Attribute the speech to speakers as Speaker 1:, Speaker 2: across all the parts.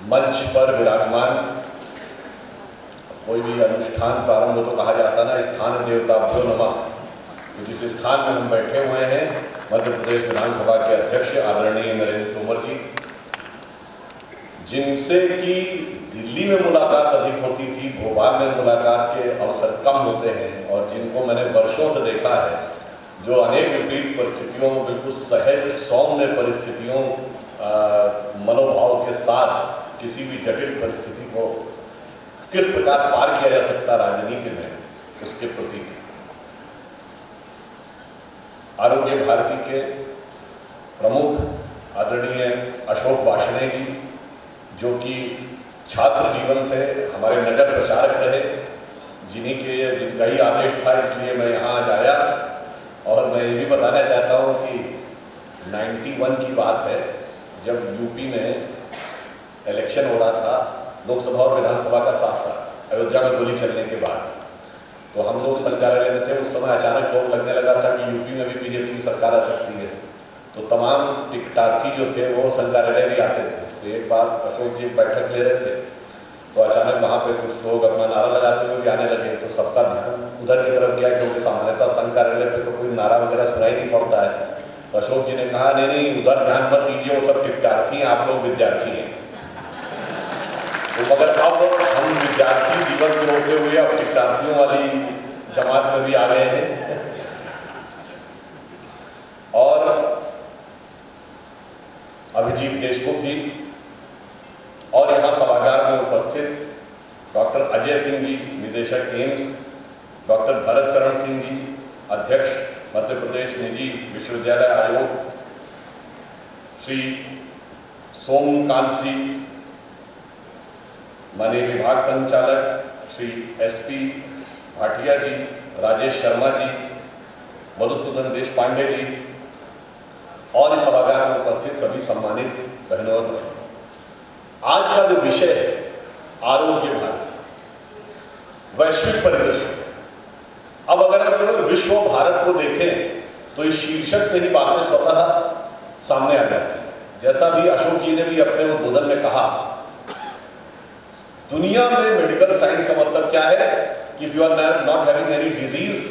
Speaker 1: मंच पर विराजमान, कोई भी अनुष्ठान प्रारंभ हो तो कहा जाता ना स्थान देवताभ्यो नमः। तो जिस स्थान में हम बैठे हुए हैं, मध्य प्रदेश विधानसभा के अध्यक्ष आदरणीय नरेंद्र तोमर जी, जिनसे कि दिल्ली में मुलाकात अधिक होती थी, भोपाल में मुलाकात के अवसर कम होते हैं, और जिनको मैंने वर्षों से देखा है, जो अनेक विपरीत परिस्थितियों में बिल्कुल सहज सौम्य परिस्थितियों मनोभाव के साथ किसी भी जटिल परिस्थिति को किस प्रकार पार किया जा सकता राजनीति में, उसके प्रति आरोग्य भारती के प्रमुख आदरणीय अशोक वार्ष्णेय जी, जो कि छात्र जीवन से हमारे नगर प्रचारक रहे, जिनका ही आदेश था, इसलिए मैं यहाँ आज आया। और मैं ये भी बताना चाहता हूँ कि 91 की बात है, जब यूपी में इलेक्शन हो रहा था, लोकसभा और विधानसभा का साथ साथ, अयोध्या में गोली चलने के बाद, तो हम लोग संचालय में थे। उस समय अचानक लोग लगने लगा था कि यूपी में भी बीजेपी की सरकार आ सकती है, तो तमाम टिकटार्थी जो थे वो संचालय भी आते थे। तो एक बार अशोक जी बैठक ले रहे थे, तो अचानक वहाँ पे कुछ लोग अपना नारा लगाते हुए भी आने लगे, तो सबका ध्यान उधर की तरफ गया, क्योंकि सामान्यतः संघ कार्यालय पे तो कोई नारा वगैरह सुनाई नहीं पड़ता है। तो अशोक जी ने कहा, नहीं उधर ध्यान मत दीजिए, वो सब टिकटार्थी हैं, आप लोग विद्यार्थी हैं। तो मगर अब हम विद्यार्थी जीवन को होते हुए अब टिकटार्थियों वाली जमात में भी आ गए हैं। और अभिजीत देशमुख जी, और यहाँ सभागार में उपस्थित डॉक्टर अजय सिंह जी, निदेशक एम्स, डॉक्टर भरत शरण सिंह जी, अध्यक्ष मध्य प्रदेश निजी विश्वविद्यालय आयोग, श्री सोमकांत जी, माननीय विभाग संचालक श्री एसपी भाटिया जी, राजेश शर्मा जी, मधुसूदन देश पांडे जी, और इस सभागार में उपस्थित सभी सम्मानित बहनों और भाइयों, आज का जो विषय है आरोग्य भारत, वैश्विक परिदृश्य। अब अगर हम केवल विश्व भारत को देखें तो इस शीर्षक से ही बातें स्वतः सामने आ जाती है। जैसा भी अशोक जी ने भी अपने उद्बोधन में कहा, दुनिया में मेडिकल साइंस का मतलब क्या है कि if you are not having any disease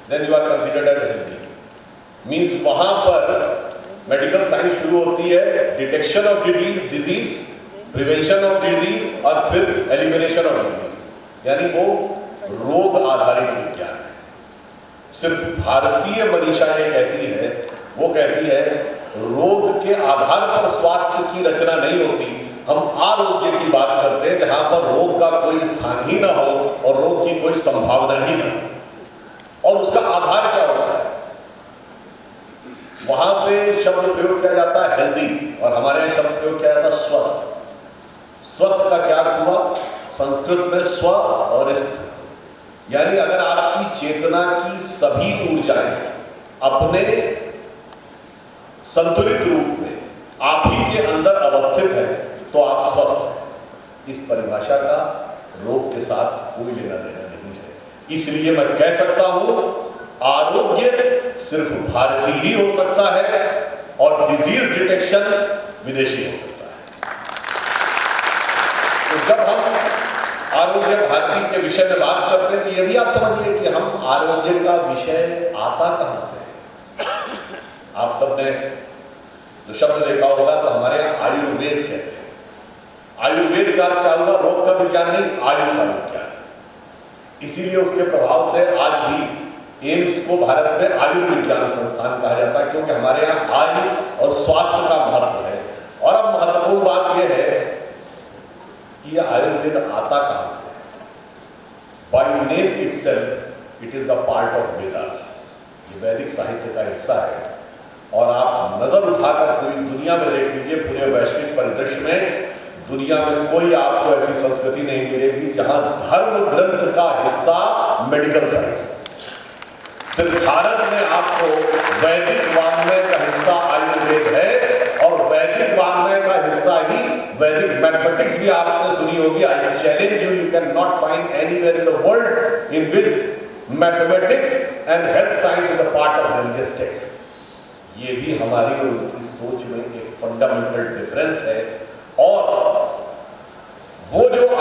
Speaker 1: then you are considered as healthy. Means वहां पर मेडिकल साइंस शुरू होती है, detection of disease, prevention of disease, और फिर एलिमिनेशन ऑफ डिजीज, यानी वो रोग आधारित विज्ञान है। सिर्फ भारतीय मनीषा ये कहती है, वो कहती है रोग के आधार पर स्वास्थ्य की रचना नहीं होती, हम आरोग्य की बात करते हैं, जहां पर रोग का कोई स्थान ही ना हो और रोग की कोई संभावना ही ना हो। और उसका आधार क्या होता है? वहां पे शब्द प्रयोग किया जाता है हेल्दी, और हमारे यहाँ शब्द प्रयोग किया जाता है स्वस्थ। स्वस्थ का क्या अर्थ हुआ? संस्कृत में स्व और स्थ, यानी अगर आपकी चेतना की सभी ऊर्जाएं अपने संतुलित रूप में आप ही के अंदर अवस्थित है तो आप स्वस्थ हैं। इस परिभाषा का रोग के साथ कोई लेना देना नहीं है। इसलिए मैं कह सकता हूं आरोग्य सिर्फ भारतीय ही हो सकता है और डिजीज डिटेक्शन विदेशी हो सकता है। तो जब हम आरोग्य भारती के विषय में बात करते हैं तो ये भी आप समझिए कि हम आरोग्य का विषय आता कहां से है। आप सबने जो शब्द देखा होगा तो हमारे यहाँ आयुर्वेद कहते हैं। आयुर्वेद का अर्थ क्या हुआ? रोग का विज्ञान नहीं, आयु का विज्ञान। इसीलिए उसके प्रभाव से आज भी एम्स को भारत में आयुर्विज्ञान संस्थान कहा जाता है, क्योंकि हमारे यहाँ आयु और स्वास्थ्य का महत्व है। और अब महत्वपूर्ण बात यह है कि यह आयुर्वेद आता कहां से? By name itself it is the part of Vedas. ये वैदिक साहित्य का हिस्सा है। और आप नजर उठाकर पूरी दुनिया में देख लीजिए, पूरे वैश्विक परिदृश्य में दुनिया में कोई आपको ऐसी संस्कृति नहीं मिलेगी जहां धर्म ग्रंथ का हिस्सा मेडिकल साइंस। सिर्फ भारत में आपको वैदिक वाङ्मय का हिस्सा आयुर्वेद है, और वैदिक वाङ्मय का हिस्सा ही वैदिक मैथमेटिक्स भी आपने सुनी होगी। I challenge you, you can not find anywhere in the world in which mathematics and health science is a part of religious text. ये भी हमारी और उनकी सोच में एक फंडामेंटल डिफरेंस है। और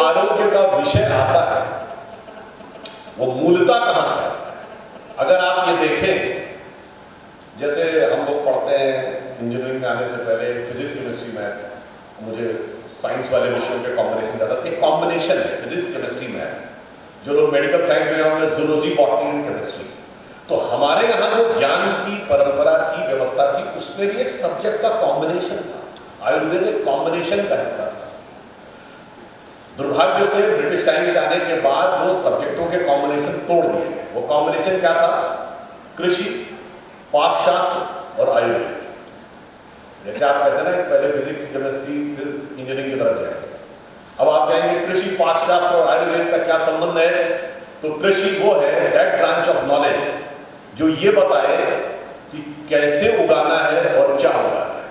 Speaker 1: आरोग्य का विषय आता है वो मूलता कहां से आता है? अगर आप ये देखें, जैसे हम लोग पढ़ते हैं इंजीनियरिंग में आने से पहले फिजिक्स, केमिस्ट्री, मैथ, मुझे साइंस वाले विषयों के कॉम्बिनेशन ज़्यादा, एक कॉम्बिनेशन है फिजिक्स, केमिस्ट्री, मैथ। जो लोग मेडिकल साइंस में होंगे जूलॉजी, बॉटनी एंड केमिस्ट्री। तो हमारे यहाँ जो ज्ञान की परंपरा थी, व्यवस्था थी, उसमें भी एक सब्जेक्ट का कॉम्बिनेशन था। आयुर्वेद एक कॉम्बिनेशन का हिस्सा था। दुर्भाग्य से ब्रिटिश टाइम के आने के बाद वो सब्जेक्टों के कॉम्बिनेशन तोड़ दिए गए। वो कॉम्बिनेशन क्या था? कृषि, पाकशास्त्र और आयुर्वेद। जैसे आप कहते हैं ना, पहले फिजिक्स, केमिस्ट्री, फिर इंजीनियरिंग की तरफ जाएंगे। अब आप कहेंगे कृषि, पाकशास्त्र और आयुर्वेद का क्या संबंध है? तो कृषि वो है दैट ब्रांच ऑफ नॉलेज जो ये बताए कि कैसे उगाना है और क्या उगाना है,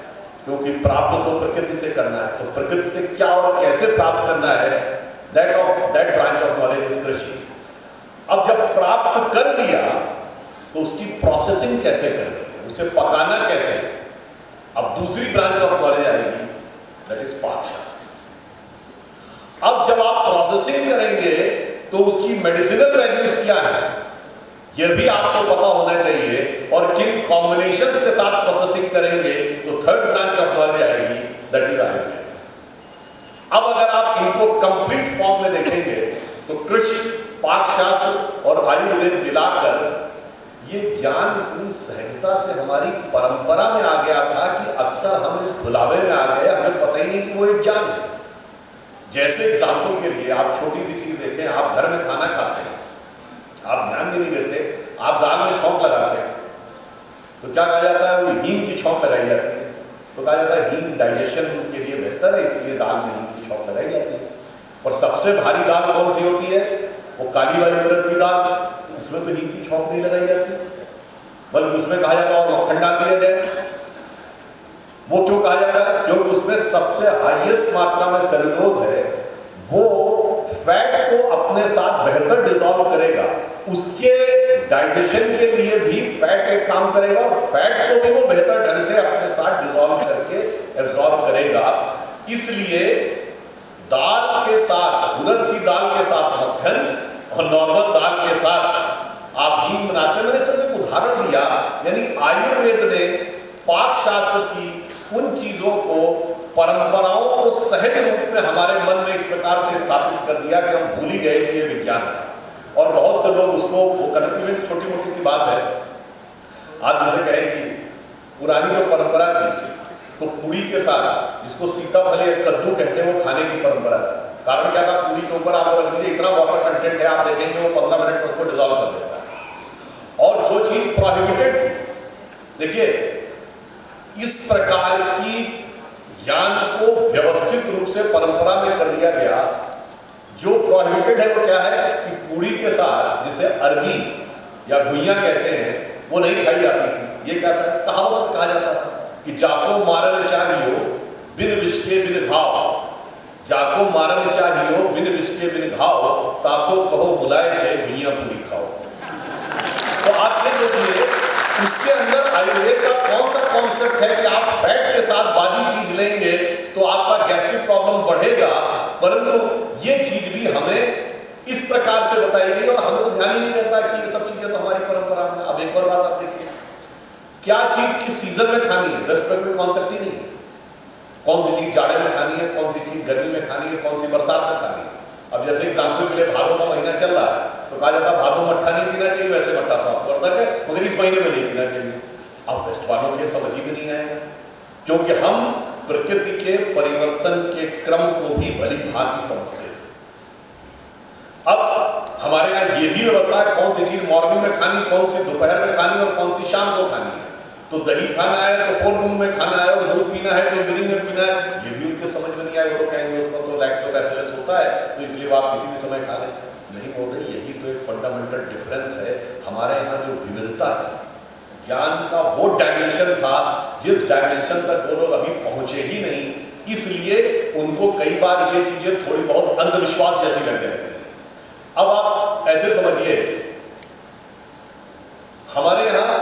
Speaker 1: क्योंकि प्राप्त तो प्रकृति से करना है, तो प्रकृति से क्या और कैसे प्राप्त करना है, that branch of knowledge is कृषि। अब जब प्राप्त कर लिया तो उसकी प्रोसेसिंग कैसे करनी है, उसे पकाना कैसे है, अब दूसरी ब्रांच ऑफ नॉलेज आएगी, दैट इज पाकशास्त्र। अब जब आप प्रोसेसिंग करेंगे तो उसकी मेडिसिनल वैल्यूज क्या है यह भी आपको पता होना चाहिए, और किन कॉम्बिनेशंस के साथ प्रोसेसिंग करेंगे तो थर्ड ब्रांच ऑफ नॉलेज आएगी, दैट इज आयुर्वेद। अब अगर आप इनको कंप्लीट फॉर्म में देखेंगे तो कृषि, पाकशास्त्र और आयुर्वेद मिलाकर ये ज्ञान इतनी सहजता से हमारी परंपरा में आ गया था कि अक्सर हम इस भुलावे में आ गए, हमें पता ही नहीं कि वो एक ज्ञान है। जैसे एग्जाम्पल के लिए आप छोटी सी चीज देखें, आप घर में खाना खाते हैं, आप ध्यान भी नहीं देते, आप दाल में छौंक लगाते हैं तो क्या कहा जाता है? वो हींग की छौंक लगाई जाती है, तो कहा जाता है हींग डाइजेशन के लिए बेहतर है, इसलिए दाल में हींग की छौंक लगाई जाती है। और सबसे भारी दाल कौन सी होती है? वो काली वाली उड़द की दाल, उसमें तो हींग की छौंक नहीं लगाई जाती, बल्कि उसमें कहा जाता है और मक्खन डाल दिया जाए। वो क्यों कहा जाता है? क्योंकि उसमें सबसे हाईएस्ट मात्रा में सेलुलोज है, वो फैट को अपने साथ बेहतर डिसॉल्व करेगा, उसके डाइजेशन के लिए भी फैट एक काम करेगा और फैट को भी वो बेहतर ढंग से अपने साथ डिसॉल्व करके एब्जॉर्ब करेगा। इसलिए दाल के साथ, उड़द की दाल के साथ मक्खन और नॉर्मल दाल के साथ आप हींग बनाते हैं। मैंने सिर्फ एक उदाहरण दिया, यानी आयुर्वेद ने पाकशास्त्र की उन चीजों को, परंपराओं को सहज रूप में हमारे मन में इस प्रकार से स्थापित कर दिया कि हम भूल ही गए कि ये विज्ञान था। और बहुत से लोग उसको वो करने की छोटी मोटी सी बात है। आप जैसे कहें कि पुरानी जो परंपरा थी, तो पूरी के साथ, जिसको सीताफल या कद्दू कहते हैं, वो खाने की परंपरा थी। कारण क्या था? पूरी के ऊपर आप रख दीजिए, इतना वाटर कंटेंट है, आप देखेंगे वो 15 मिनट में उसको डिसॉल्व कर देता है। और जो चीज प्रोहिबिटेड थी, देखिए इस प्रकार की ज्ञान को व्यवस्थित रूप से परंपरा में कर दिया गया। जो प्रोहिबिटेड है वो क्या है कि पूरी के साथ, जिसे अरबी या भुइयां कहते हैं, वो नहीं खाई जाती थी। ये क्या था? कहावत में कहा जाता था कि जाको मारन चाहियो बिन विष के बिन घाव, जाको मारन चाहियो बिन विष के बिन घाव, तासो कहो बुलाए चाहे भुइयां पूरी खाओ। तो आप ये सोचिए, उसके अंदर आयुर्वेद का कौन सा कॉन्सेप्ट है कि आप फैट के साथ बादी चीज लेंगे तो आपका गैस्ट्रिक प्रॉब्लम बढ़ेगा, परंतु ये चीज भी हमें इस प्रकार से बताई गई और हमको ध्यान ही नहीं रहता कि ये सब चीजें तो हमारी परंपरा में। अब एक और बात आप देखिए, क्या चीज किस सीजन में खानी है, वेस्ट में कोई कॉन्सेप्ट ही नहीं है। कौन सी चीज जाड़े में खानी है, कौन सी चीज गर्मी में खानी है, कौन सी बरसात में खानी है। अब जैसे एग्जाम्पल के लिए भादों का महीना चल रहा है तो कहा जाता है भादों मट्ठा नहीं पीना चाहिए, वैसे मट्ठा स्वास्थ्यवर्धक है, मगर इस महीने में नहीं पीना चाहिए। अब वेस्ट वालों के समझ ही में नहीं आएगा, क्योंकि हम प्रकृति के परिवर्तन के क्रम को भी भली भांति समझते थे। अब हमारे यहाँ ये भी व्यवस्था है कौन सी चीज मॉर्निंग में खानी, कौन सी दोपहर में खानी और कौन सी शाम को खानी है। तो दही खाना है तो फोरनून में खाना है, और दूध पीना है तो इवनिंग में पीना है। ये भी उनके समझ में नहीं आए। वो तो कहेंगे उसको तो लैक्टोबैसिलस होता है तो इसलिए वो आप किसी भी समय खा लें। नहीं होगा। यही तो एक फंडामेंटल डिफरेंस है। हमारे यहाँ जो विविधता थी, ज्ञान का वो डायमेंशन था जिस डायमेंशन तक वो लोग अभी पहुंचे ही नहीं, इसलिए उनको कई बार ये चीजें थोड़ी बहुत अंधविश्वास जैसी लगने लगती है। अब आप ऐसे समझिए, हमारे यहाँ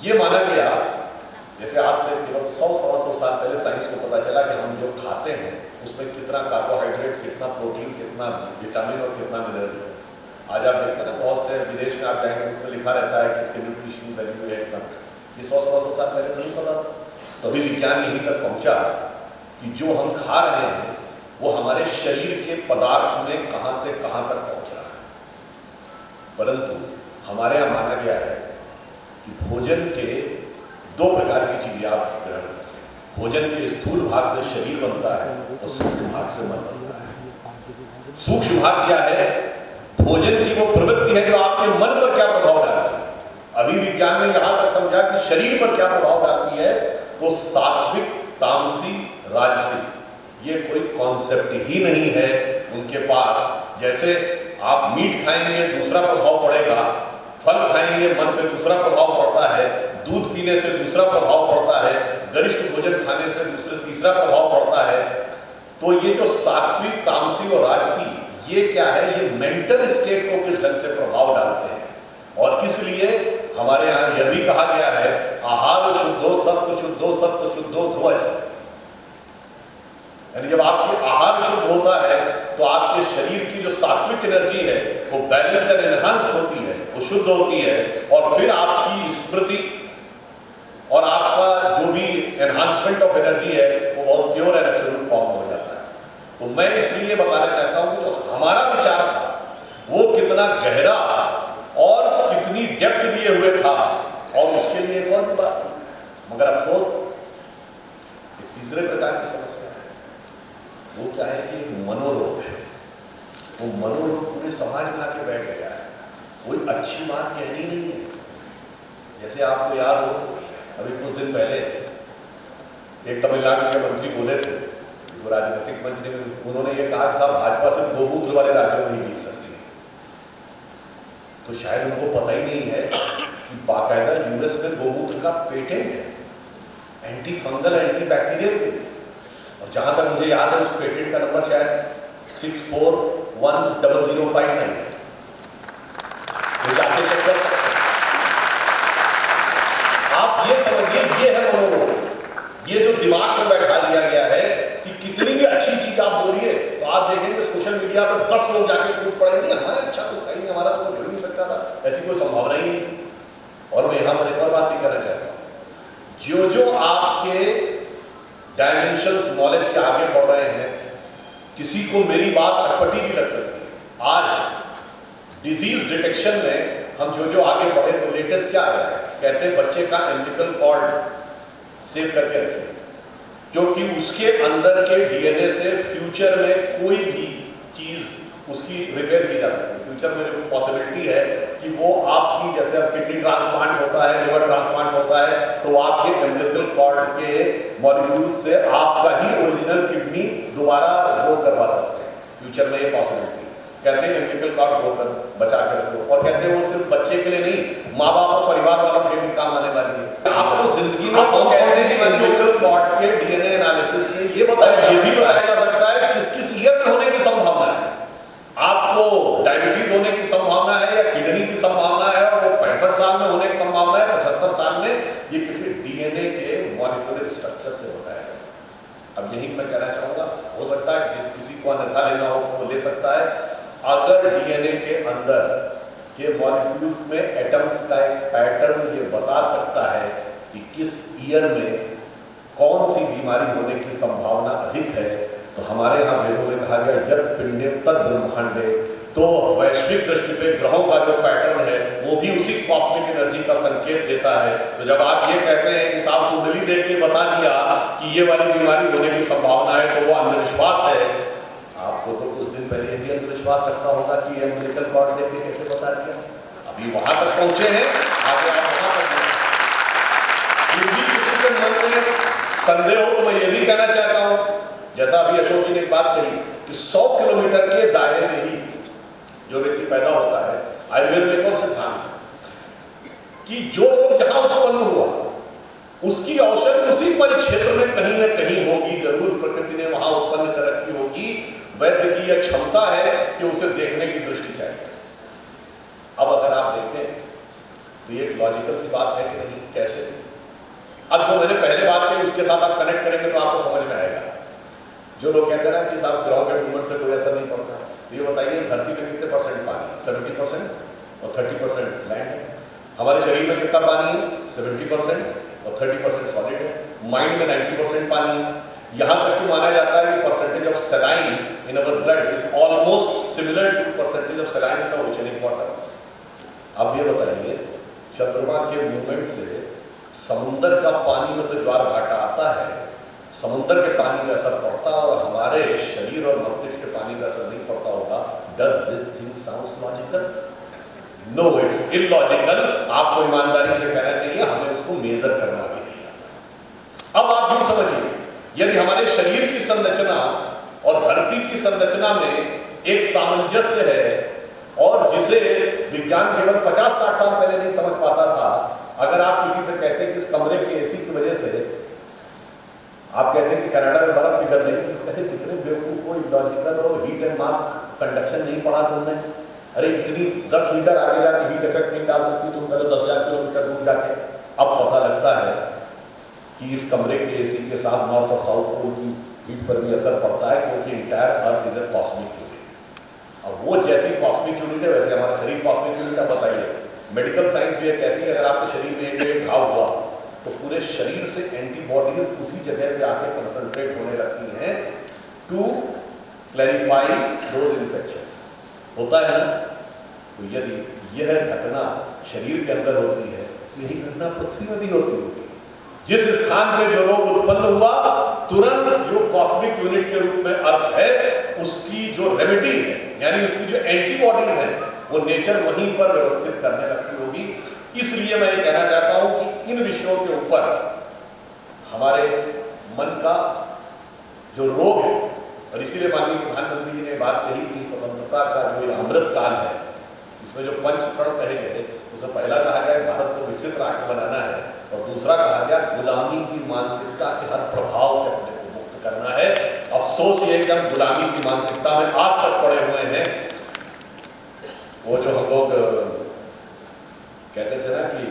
Speaker 1: ये माना गया, जैसे आज से तो 100-125 साल पहले साइंस को पता चला कि हम जो खाते हैं उसमें कितना कार्बोहाइड्रेट, कितना प्रोटीन, कितना विटामिन और कितना मिनरल्स है। आज आप देखते हैं ना, बहुत से विदेश में आप जाएंगे उसमें लिखा रहता है कि इसके न्यूट्रिशन वैल्यू है इतना। ये 100-125 साल पहले तो नहीं पता था। तभी विज्ञान यहीं तक पहुंचा कि जो हम खा रहे हैं वो हमारे शरीर के पदार्थ में कहां से कहां तक पहुंच रहा है। परंतु हमारे यहाँ माना गया है कि भोजन के 2 प्रकार की चीजें आप ग्रहण करते हैं। भोजन के स्थूल भाग से शरीर बनता है और सूक्ष्म भाग से मन बनता है। सूक्ष्म भाग क्या है? भोजन की वो प्रवृत्ति है जो आपके मन पर क्या प्रभाव डालती है। अभी विज्ञान ने यहां तक समझा कि शरीर पर क्या प्रभाव डालती है, तो सात्विक, तामसी, राजसी, ये कोई कॉन्सेप्ट ही नहीं है उनके पास। जैसे आप मीट खाएंगे दूसरा प्रभाव पड़ेगा, फल खाएंगे मन पे दूसरा प्रभाव पड़ता है, दूध पीने से दूसरा प्रभाव पड़ता है, गरिष्ठ भोजन खाने से तीसरा प्रभाव पड़ता है। तो ये जो सात्विक, तामसी और राजसी, ये क्या है? ये मेंटल स्टेट को किस ढंग से प्रभाव डालते हैं। और इसलिए हमारे यहाँ यह भी कहा गया है, आहार शुद्धो सत्व शुद्धो सत्व शुद्धो ध्रुव सत्व। यानी जब आपके आहार शुद्ध होता है तो आपके शरीर की जो सात्विक एनर्जी है वो बैलेंस एंड एनहांस होती है, वो शुद्ध होती है, और फिर आपकी स्मृति और आपका जो भी एनहांसमेंट ऑफ एनर्जी है वो बहुत प्योर एंड एब्सोल्यूट फॉर्म हो जाता है। तो मैं इसलिए बताना चाहता हूं कि जो हमारा विचार था वो कितना गहरा और कितनी डेप्थ लिए हुए था, और उसके लिए एक और बात, मगर अफसोस तीसरे प्रकार की समस्या है। वो क्या है कि एक मनोरोग है। वो मनोरोग पूरे समाज में आके बैठ गया है। कोई अच्छी बात कहनी नहीं है। जैसे आपको याद हो, अभी कुछ दिन पहले एक तमिलनाडु के मंत्री बोले थे, वो राजनीतिक मंच ने, उन्होंने ये कहा कि साहब भाजपा से गोमूत्र वाले राज्यों में ही जीत सकती है। तो शायद उनको पता ही नहीं है कि बाकायदा यूएस में गोमूत्र का पेटेंट है, एंटी फंगल, एंटी बैक्टीरियल के लिए। और जहां तक मुझे याद है उस पेटेंट का नंबर शायद 641005 है। तो जाके चेक कर सकते हैं। आप ये समझिए, ये है मनोरोग। ये जो दिमाग में बैठा दिया गया है कि कितनी भी अच्छी चीज आप बोलिए तो आप देखेंगे सोशल मीडिया पर 10 लोग जाके कूद पड़ेंगे, हमारे अच्छा कुछ था ही नहीं, हमारा तो हो ही नहीं सकता था, ऐसी कोई संभावना ही नहीं थी। और मैं यहां पर एक और बात भी करना चाहता हूं, जो जो आपके डायमेंशंस नॉलेज के आगे बढ़ रहे हैं, किसी को मेरी बात अटपटी भी लग सकती है। आज डिजीज डिटेक्शन में हम जो जो आगे बढ़े, तो लेटेस्ट क्या आ रहा है, कहते हैं बच्चे का एम्बिलिकल कॉर्ड सेव करके रखिए, क्योंकि उसके अंदर के डीएनए से फ्यूचर में कोई भी चीज उसकी रिपेयर की जा सकती है। फ्यूचर में जो पॉसिबिलिटी है कि वो आपकी, जैसे अब किडनी ट्रांसप्लांट होता है, लिवर ट्रांसप्लांट होता है, तो आपके एम्बिलिकल कॉर्ड के मॉलिक्यूल से आपका ही ओरिजिनल किडनी दोबारा ग्रो करवा सकते हैं। फ्यूचर में ये पॉसिबिलिटी कहते हैं एम्बिलिकल कॉर्ड ग्रो कर बचा के रखो। और कहते हैं वो सिर्फ बच्चे के लिए नहीं, माँ बाप और परिवार वालों के भी काम आने वाली है। आपको जिंदगी में हम कहते हैं कि एम्बिलिकल कॉर्ड के डीएनए एनालिसिस से ये बताया, ये भी बताया जा सकता है किस किस ईयर में होने की संभावना है। आपको डायबिटीज होने की संभावना है या किडनी की संभावना है, और वो 65 साल में होने की संभावना है, 75 साल में, ये किसी डीएनए के मॉलिक्यूलर स्ट्रक्चर से बताया जा सकता है। अब यही मैं कहना चाहूंगा, हो सकता है किसी को अन्यथा लेना हो तो वो ले सकता है। अगर डीएनए के अंदर के मॉलिक्यूल्स में एटम्स का एक पैटर्न ये बता सकता है कि किस ईयर में कौन सी बीमारी होने की संभावना अधिक है, तो हमारे यहाँ वेदों में कहा गया यत् पिंडे तद ब्रह्मांडे, तो वैश्विक दृष्टि पे ग्रहों का जो पैटर्न है वो भी उसी कॉस्मिक एनर्जी का संकेत देता है। तो जब आप ये कहते हैं कि साहब कुंडली देख के बता दिया कि ये वाली बीमारी होने की संभावना है, तो वो अंधविश्वास है। आपको तो कुछ दिन पहले भी अंधविश्वास रखता होगा कि ये एम्बिलिकल कॉर्ड देख के कैसे बता दिया। अभी वहां तक पहुंचे हैं, आगे आप वहां तक किसी के मन में संदेह हो तो मैं ये भी कहना चाहता हूं, जैसा अभी अशोक जी ने एक बात कही कि 100 किलोमीटर के दायरे में ही जो व्यक्ति पैदा होता है, आयुर्वेद में एक और सिद्धांत है कि जो रोग जहां उत्पन्न हुआ उसकी औषधि उसी परिक्षेत्र में कहीं ना कहीं होगी, जरूर प्रकृति ने वहां उत्पन्न कर रखी होगी। वैद्य की यह क्षमता है कि उसे देखने की दृष्टि चाहिए। अब अगर आप देखें तो ये एक लॉजिकल सी बात है कि नहीं, कैसे? अब जो मैंने पहले बात की उसके साथ आप कनेक्ट करेंगे तो आपको समझ में आएगा। जो लोग कहते हैं ना कि साहब ग्राउंड मूवमेंट से कोई असर नहीं पड़ता, तो ये बताइए धरती में कितने परसेंट पानी है? 70% और 30% लैंड है। हमारे शरीर में कितना पानी है? 70% और 30% सॉलिड है। माइंड में 90% पानी है। यहाँ तक कि माना जाता है कि percentage of saline in our blood is almost similar to percentage of saline in the oceanic water. अब ये बताइए चंद्रमा के मूवमेंट से समुद्र का पानी में तो ज्वार भाटा आता है, समुद्र के पानी में असर पड़ता और हमारे शरीर और मस्तिष्क के पानी में असर नहीं पड़ता होगा। Does this thing sounds logical? No, it's illogical. आपको ईमानदारी से कहना चाहिए हमें उसको मेजर करना भी नहीं आता। अब आप यूं समझिए, यदि हमारे शरीर की संरचना और धरती की संरचना में एक सामंजस्य है और जिसे विज्ञान केवल 50-60 साल पहले नहीं समझ पाता था, अगर आप किसी से कहते कि इस कमरे के एसी की वजह से आप कहते कि कनाडा में बर्फ पिघल रही, तो कहते कितने बेवकूफ हो, इलॉजिकल हो, हीट एंड मास कंडक्शन नहीं पढ़ा तुमने? अरे इतनी 10 मीटर आगे जाके हीट इफेक्ट नहीं डाल सकती तुम, करो 10,000 किलोमीटर दूर जाके। अब पता लगता है कि इस कमरे के एसी के साथ नॉर्थ और साउथ पोल की हीट पर भी असर पड़ता है, क्योंकि entire earth is a cosmic unit. अब वो जैसी कॉस्मिक यूनिट है वैसे हमारा शरीर कॉस्मिक यूनिट है। बताइए, मेडिकल साइंस भी ये कहती है अगर आपके शरीर में एक घाव हुआ तो पूरे शरीर से एंटीबॉडीज उसी जगह पे आके कंसंट्रेट होने लगती हैं टू क्लैरिफाई दोज इन्फेक्शंस। होता है ना? तो यदि यह घटना शरीर के अंदर होती है, यही घटना पृथ्वी में भी होती है। जिस स्थान पे जो रोग उत्पन्न हुआ, तुरंत जो कॉस्मिक यूनिट के रूप में अर्थ है उसकी जो रेमेडी है, यानी उसकी जो एंटीबॉडीज है, वो नेचर वहीं पर व्यवस्थित करने लगती होगी। इसलिए मैं ये कहना चाहता हूं कि इन विषयों के ऊपर हमारे मन का जो रोग है, और इसीलिए माननीय प्रधानमंत्री जी ने बात कही कि स्वतंत्रता का जो ये अमृत काल है, इसमें जो पंच प्रण कहे गए, उसमें पहला कहा गया भारत को विकसित राष्ट्र बनाना है और दूसरा कहा गया गुलामी की मानसिकता के हर प्रभाव से अपने को मुक्त करना है। अफसोस ये कि हम गुलामी की मानसिकता में आज तक पड़े हुए हैं। वो जो हम लोग कहते थे ना कि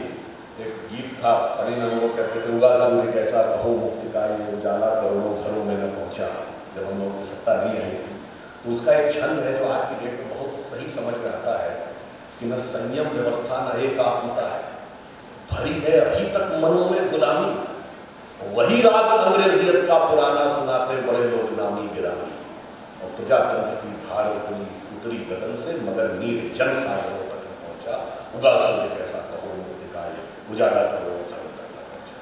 Speaker 1: एक गीत था, सनी में वो कहते थे उगा सूर्य कैसा कहो मुक्ति का ये उजाला करोड़ों घरों में न पहुंचा, जब हम लोगों की सत्ता नहीं आई थी। तो उसका एक छंद है जो आज की डेट में बहुत सही समझ में आता है कि न संयम व्यवस्था न एकात्मता है, भरी है अभी तक मनों में गुलामी, वही राग अंग्रेजियत का पुराना सुनाते बड़े लोग नामी गिरामी, और प्रजातंत्र की धार उतरी गगन से मगर नीर जन सागरों तक न पहुंचा, उगा सूर्य कैसा कहो मुक्ति का ये उजाला करोड़ों घरों तक न पहुंचा।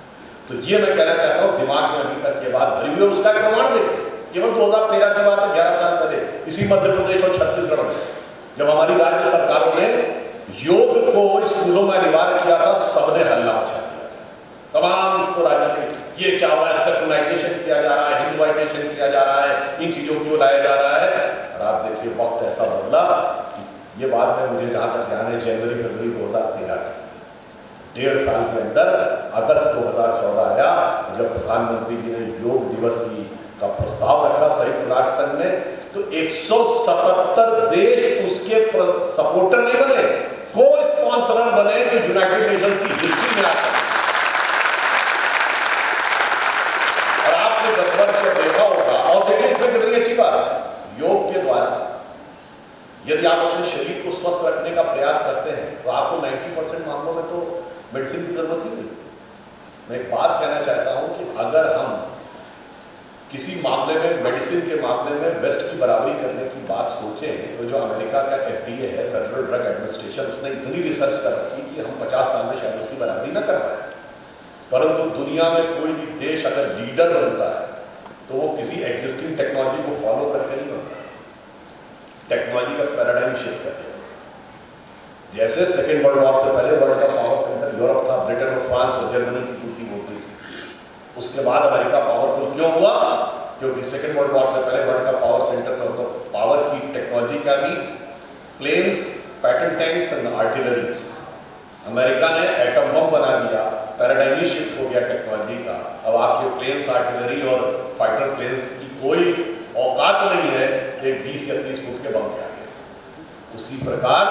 Speaker 1: तो ये मैं कहना चाहता हूँ, दिमाग में अभी तक ये बात भरी हुई है। उसका प्रमाण देखिए, केवल 2013 की बात है, 11 साल पहले इसी मध्य प्रदेश और छत्तीसगढ़ में जब हमारी राज्य सरकारों ने योग को स्कूलों में अनिवार्य किया था, सबने हल्ला मचा दिया था। तमाम इसको राजनीतिक ये क्या हुआ है, सेकुलराइजेशन किया जा रहा है, हिंदुआइजेशन किया जा रहा है, इन चीजों को लाया जा रहा है। और आप देखिए वक्त ऐसा बदला, ये बात है मुझे जहां तक ध्यान है जनवरी-फरवरी 2013 की, 1.5 साल के अंदर अगस्त 2014 आया जब प्रधानमंत्री जी ने योग दिवस का प्रस्ताव रखा संयुक्त राष्ट्र संघ ने, तो 177 देश उसके सपोर्टर नहीं बने, को स्पॉन्सरर बने, जो यूनाइटेड नेशंस की हिस्ट्री में आता है। और आपने 10 वर्ष में देखा होगा, और देखिए इसमें कितनी अच्छी बात है, योग के द्वारा यदि आप अपने शरीर को स्वस्थ रखने का प्रयास करते हैं तो आपको 90% मामलों में तो मेडिसिन की जरूरत ही नहीं। मैं एक बात कहना चाहता हूं कि अगर हम किसी मामले में, मेडिसिन के मामले में वेस्ट की बराबरी करने की बात सोचें, तो जो अमेरिका का FDA है, फेडरल ड्रग एडमिनिस्ट्रेशन, उसने इतनी रिसर्च कर रखी कि हम 50 साल में शायद उसकी बराबरी न कर पाए। परंतु दुनिया में कोई भी देश अगर लीडर बनता है तो वो किसी एग्जिस्टिंग टेक्नोलॉजी को फॉलो करके नहीं बनता, टेक्नोलॉजी का पैराडाइम शिफ्ट करके। जैसे सेकेंड वर्ल्ड वॉर से पहले वर्ल्ड का पावर सेंटर यूरोप था, ब्रिटेन और फ्रांस और जर्मनी की टूटी बोलती थी। उसके बाद अमेरिका पावरफुल क्यों हुआ? क्योंकि सेकेंड वर्ल्ड वॉर से पहले वर्ल्ड का पावर सेंटर में तो पावर की टेक्नोलॉजी क्या थी? Planes, pattern tanks and artilleries. America ने एटम बम बना दिया, पैराडाइम ही शिफ्ट हो गया टेक्नोलॉजी का। अब आपके प्लेन्स, आर्टिलरी और फाइटर प्लेन्स की कोई औकात नहीं है एक 20 या 30 फुट के बम के आगे। उसी प्रकार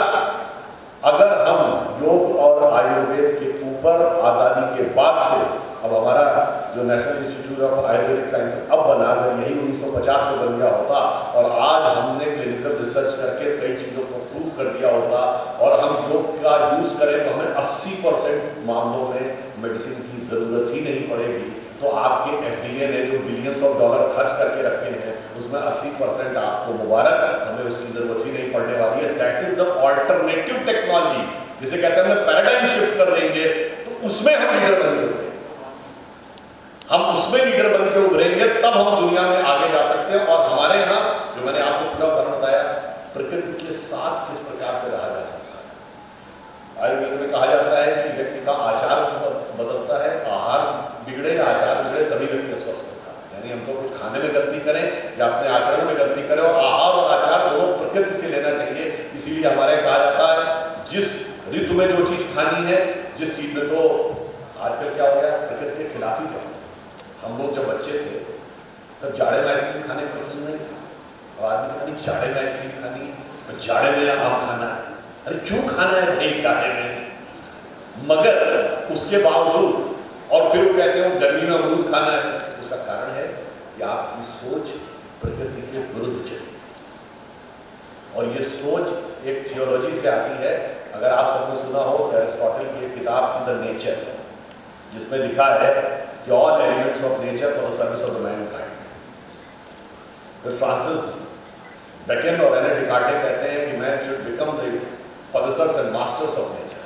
Speaker 1: अगर हम योग और आयुर्वेद के ऊपर आजादी के बाद से अब हमारा जो national institute of Ayurvedic science अब बना, अगर यही 1950 में बन गया होता और आज हमने क्लिनिकल रिसर्च करके कई चीज़ों को प्रूव कर दिया होता और हम योग का यूज़ करें तो हमें 80% मामलों में मेडिसिन की ज़रूरत ही नहीं पड़ेगी। तो आपके FDA ने जो बिलियंस ऑफ डॉलर खर्च करके रखे हैं उसमें 80% आपको मुबारक, हमें उसकी ज़रूरत ही नहीं पड़ने वाली है। That is the alternative technology, जिसे कहते हैं हम पैराडाइम शिफ्ट कर देंगे तो उसमें हम लीडर बन के उभरेंगे। हम उसमें लीडर बन के उभरेंगे तब हम दुनिया में आगे जा सकते हैं। और हमारे यहाँ जो मैंने आपको पूरा उदाहरण बताया, प्रकृति के साथ किस प्रकार से रहा जा सकता है। आयुर्वेद में कहा जाता है कि व्यक्ति का आचार बदलता है, आहार बिगड़े या आचार बिगड़े तभी व्यक्ति स्वस्थ होता है। यानी हम तो कुछ खाने में गलती करें या अपने आचरण में गलती करें, और आहार और आचार दोनों प्रकृति से लेना चाहिए। इसीलिए हमारे कहा जाता है जिस ऋतु में जो चीज खानी है, जिस चीज में, तो आजकल क्या हो गया, प्रकृति के खिलाफ ही जाओ। हम लोग जब बच्चे थे तब जाड़े में आइसक्रीम खाने का पसंद नहीं था। अब आदमी कहता नहीं जाड़े में आइसक्रीम खानी है तो जाड़े में आम खाना है। अरे क्यों खाना है भाई जाड़े में? मगर उसके बावजूद, और फिर वो कहते हैं गर्मी में अमरूद खाना है। उसका कारण है कि आपकी सोच प्रकृति के विरुद्ध चली और ये सोच एक थियोलॉजी से आती है। अगर आप सबने सुना हो तो एरिस्टोटल की एक किताब थी द नेचर, जिसमें लिखा है कि all elements of nature for the service of the mankind. फिर फ्रांसिस बेकन और रेने डिकार्टे कहते हैं कि man should become the possessors and masters of nature.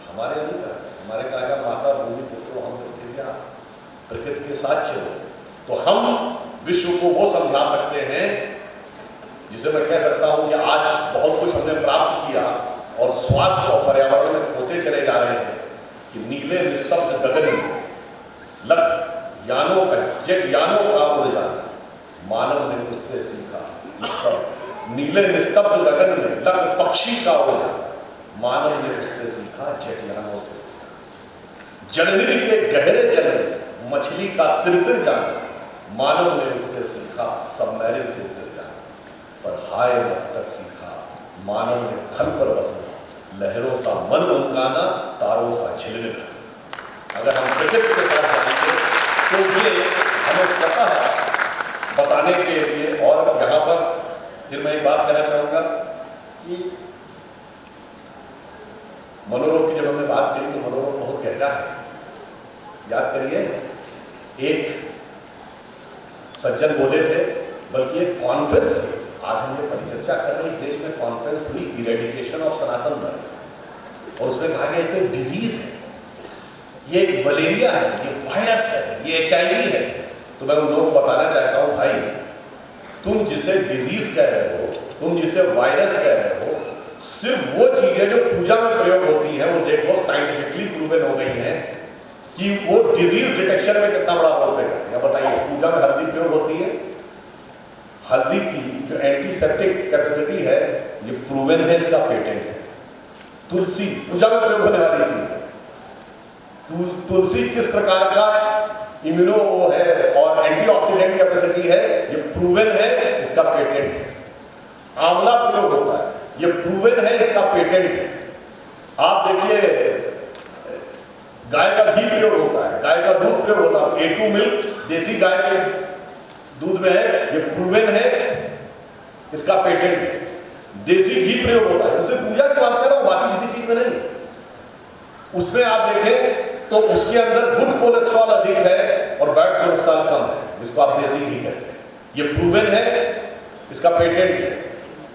Speaker 1: हमारे नहीं कहा, हमारे कहा गया माता भूमि पुत्रो हम पृथ्वी, प्रकृति के साथ चलो। तो हम विश्व को वो समझा सकते हैं जिसे मैं कह सकता हूं कि आज बहुत कुछ हमने प्राप्त किया और स्वास्थ्य और पर्यावरण में खोते चले जा रहे हैं कि नीले निस्तब्ध गगन में लख यानों का, जेट यानों का उड़ जाना मानव ने उससे सीखा। नीले निस्तब्ध गगन में लख पक्षी का उड़ जाना मानव ने उससे सीखा, जेट यानों से। जलनिधि के गहरे जल में मछली का तिरतिर जाना मानव ने उससे सीखा, सबमरीन से उतर जाना। पर हाय अब तक सीखा मानव ने थल पर बसना, लहरों सा मन उमगाना, तारों सा झिलमिला। अगर हम प्रकृति के साथ जाएंगे तो ये हमें स्वतः बताने के लिए। और यहाँ पर फिर मैं एक बात कहना चाहूँगा कि मनोरोग की जब हमने बात कही तो मनोरोग बहुत गहरा है। याद करिए, एक सज्जन बोले थे, बल्कि एक कॉन्फ्रेंस हुई, आज हम जो परिचर्चा कर रहे हैं, इस देश में कॉन्फ्रेंस हुई इरेडिकेशन ऑफ सनातन धर्म, और उसमें कहा गया कि डिजीज है, ये एक मलेरिया है, ये वायरस है, ये HIV है। तो मैं उन लोगों को बताना चाहता हूँ, भाई तुम जिसे डिजीज कह रहे हो, तुम जिसे वायरस कह रहे हो, सिर्फ वो चीजें जो पूजा में प्रयोग होती हैं, वो देखो साइंटिफिकली प्रूवन हो गई हैं कि वो डिजीज डिटेक्शन में कितना बड़ा रोल प्ले करती है। बताइए, पूजा में हल्दी प्रयोग होती है, हल्दी की जो एंटीसेप्टिक कैपेसिटी है ये प्रूवन है, इसका पेटेंट है। तुलसी पूजा में प्रयोग होने वाली चीज है। तुलसी किस प्रकार का इम्यूनो वो है और एंटीऑक्सीडेंट कैपेसिटी है, ये प्रूवन है, इसका पेटेंट है। आंवला प्रयोग होता है, ये प्रूवन है, इसका पेटेंट है। आप देखिए, गाय का घी प्रयोग होता है, गाय का दूध प्रयोग होता है, A2 मिल्क देसी गाय के दूध में है, ये प्रूवन है, इसका पेटेंट है। देसी घी प्रयोग होता है, उससे पूजा की बात कर रहा हूं, बाकी किसी चीज में नहीं। उसमें आप देखें तो उसके अंदर गुड कोलेस्ट्रॉल अधिक है और बैड कोलेस्ट्रॉल कम है, जिसको आप देसी घी कहते हैं। ये प्रूवन है, इसका पेटेंट है।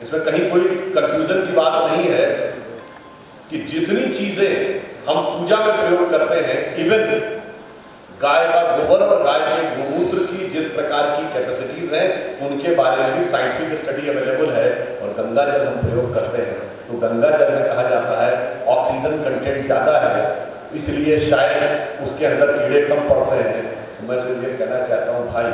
Speaker 1: इसमें कहीं कोई कंफ्यूजन की बात नहीं है कि जितनी चीजें हम पूजा में प्रयोग करते हैं, इवन गाय का गोबर और गाय के गोमूत्र की जिस प्रकार की कैपेसिटीज हैं, उनके बारे में भी साइंटिफिक स्टडी अवेलेबल है। और गंगा जल हम प्रयोग करते हैं तो गंगा जल में कहा जाता है ऑक्सीजन कंटेंट ज़्यादा है, इसलिए शायद उसके अंदर कीड़े कम पड़ते हैं। तो मैं सिर्फ ये कहना चाहता हूँ, भाई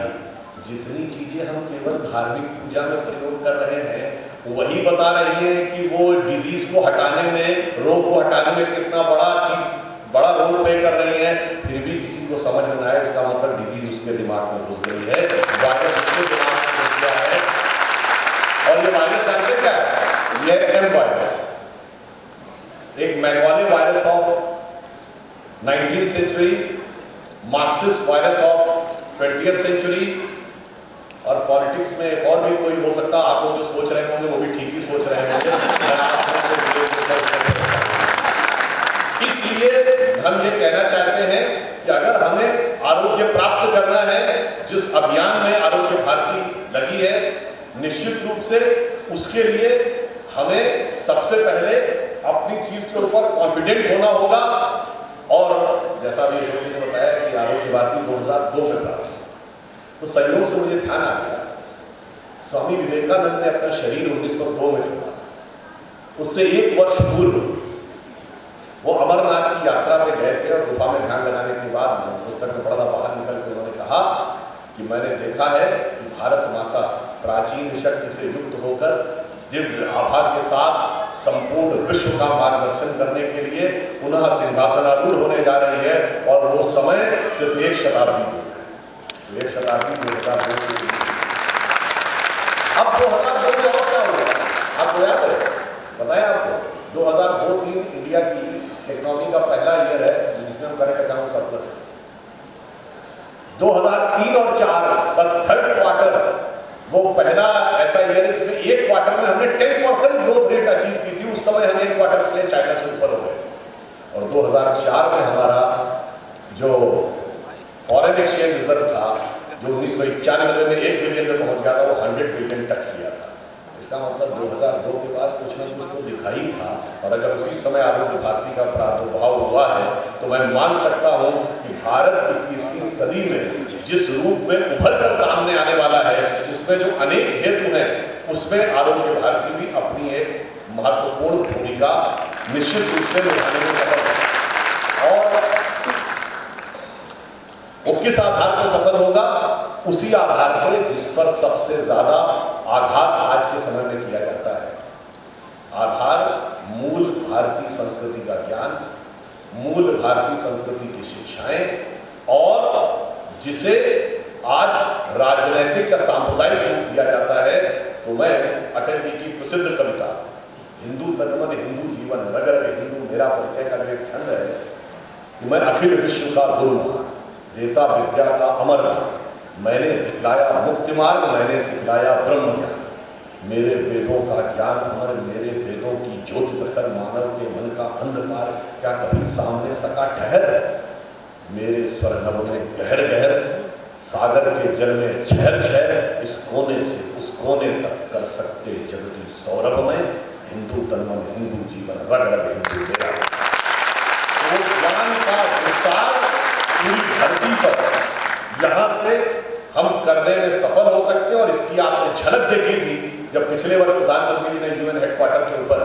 Speaker 1: जितनी चीज़ें हम केवल धार्मिक पूजा में प्रयोग कर रहे हैं, वही बता रही है कि वो डिजीज को हटाने में, रोग को हटाने में कितना बड़ा रोल प्ले कर रही है। फिर भी किसी को समझ में ना आए, इसका मतलब डिजीज उसके दिमाग में घुस गई है, वायरस उसके दिमाग में घुस गया है। और ये वायरस जानते क्या है? ये M वायरस, एक मैगवाले virus of 19th century, Marxist virus of 20th century. और पॉलिटिक्स में एक और भी कोई हो सकता, आप लोग जो सोच रहे होंगे वो भी ठीक ही सोच रहे होंगे। इसलिए हम ये कहना चाहते हैं कि अगर हमें आरोग्य प्राप्त करना है, जिस अभियान में आरोग्य भारती लगी है, निश्चित रूप से उसके लिए हमें सबसे पहले अपनी चीज के ऊपर कॉन्फिडेंट होना होगा। और जैसा भी यशोद जी ने बताया कि आरोग्य भारती 2002 से प्रारंभ, तो संयोग से मुझे ध्यान आ गया, स्वामी विवेकानंद ने अपना शरीर 1902 में छोड़ा था। उससे 1 वर्ष पूर्व वो अमरनाथ की यात्रा पे गए थे और गुफा में ध्यान लगाने के बाद, पुस्तक में पढ़ा था, बाहर निकल के उन्होंने कहा कि मैंने देखा है कि भारत माता प्राचीन शक्ति से युक्त होकर दिव्य आभा के साथ संपूर्ण विश्व का मार्गदर्शन करने के लिए पुनः सिंहासनारूढ़ होने जा रही है, और वो समय सिर्फ 1 शताब्दी दूर है। 1 शताब्दी 2002 अब 2002 में और क्या हुआ आपको याद है? बताया आपको 2002-03 इंडिया की इकोनॉमी का पहला ईयर है जिसमें हम करंट अकाउंट सरप्लस है। 2003 और 4 का थर्ड क्वार्टर वो पहला ऐसा ईयर है जिसमें 1 क्वार्टर में हमने 10% ग्रोथ रेट अचीव की थी। उस समय हम 1 क्वार्टर के लिए चाइना से ऊपर हो गए थे। और 2004 में हमारा जो फॉरेन एक्सचेंज रिजर्व था, जो 1991 में 1 बिलियन में पहुंच गया था, वो 100 बिलियन टच किया था। इसका मतलब 2002 के बाद कुछ न कुछ तो दिखाई था। और अगर उसी समय आरोग्य भारती का प्रादुर्भाव हुआ है तो मैं मान सकता हूं कि भारत 21वीं सदी में जिस रूप में उभर कर सामने आने वाला है, उसमें जो अनेक हेतु हैं, उसमें आरोग्य भारती भी अपनी एक महत्वपूर्ण भूमिका निश्चित रूप से निभाने में सफल है। और वो किस आधार पर सफल होगा? उसी आधार पर जिस पर सबसे ज्यादा आघात आज के समय में किया जाता है। आधार मूल भारतीय संस्कृति का ज्ञान, मूल भारतीय संस्कृति की शिक्षाएं, और जिसे आज राजनैतिक या सांप्रदायिक रूप दिया जाता है। तो मैं अटल जी की प्रसिद्ध कविता हिंदू तन मन हिंदू जीवन रग रग हिंदू मेरा परिचय का जो एक छंद है कि मैं अखिल विश्व का गुरु महान, देता विद्या का अमर दान, मैंने दिखलाया मुक्ति मार्ग, मैंने सिखलाया ब्रह्म ज्ञान, मेरे वेदों का ज्ञान अमर, मेरे वेदों की ज्योति प्रखर, मानव के मन का अंधकार क्या कभी सामने सका ठहर, मेरे स्वर नभ में गहर गहर, सागर के जल में छहर छहर, इस कोने से उस कोने तक कर सकते जगती सौरभ में, हिंदू तनमन हिंदू जीवन रग रग हिंदू मेरा। तो ज्ञान का विस्तार पूरी धरती पर यहाँ से हम करने में सफल हो सकते हैं। और इसकी आपने झलक देखी थी जब पिछले वर्ष प्रधानमंत्री जी ने यूएन हेडक्वार्टर के ऊपर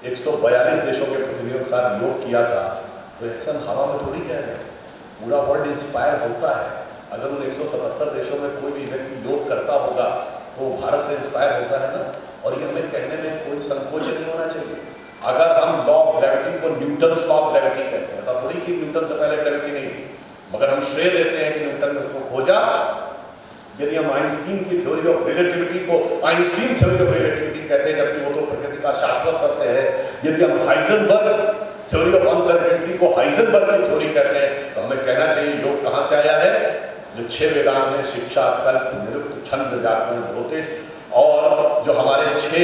Speaker 1: 142 देशों के प्रतिनिधियों के साथ योग किया था। तो ऐसा हवा में थोड़ी कह रहे हैं, पूरा वर्ल्ड इंस्पायर होता है। अगर उन 177 देशों में कोई भी व्यक्ति योग करता होगा तो भारत से इंस्पायर होता है ना। और ये हमें कहने में कोई संकोच नहीं होना चाहिए। अगर हम लॉ ऑफ ग्रेविटी को न्यूटन्स लॉ ऑफ ग्रेविटी कहते हैं, ऐसा थोड़ी कि न्यूटन से पहले ग्रेविटी नहीं थी, मगर हम श्रेय देते हैं कि न्यूटन ने उसको खोजा। यदि हम आइंस्टीन की थ्योरी ऑफ रिलेटिविटी को आइंस्टीन थ्योरी ऑफ रिलेटिविटी कहते हैं, जबकि वो तो प्रकृति का शाश्वत सत्य है। यदि हम हाइजेनबर्ग थ्योरी ऑफ अनसर्टेनिटी को हाइजेनबर्ग की थ्योरी कहते हैं, तो हमें कहना चाहिए योग कहाँ से आया है? जो 6 वेदांग में शिक्षा, कल्प, निरुक्त, छंद, व्याकरण, ज्योतिष, और जो हमारे 6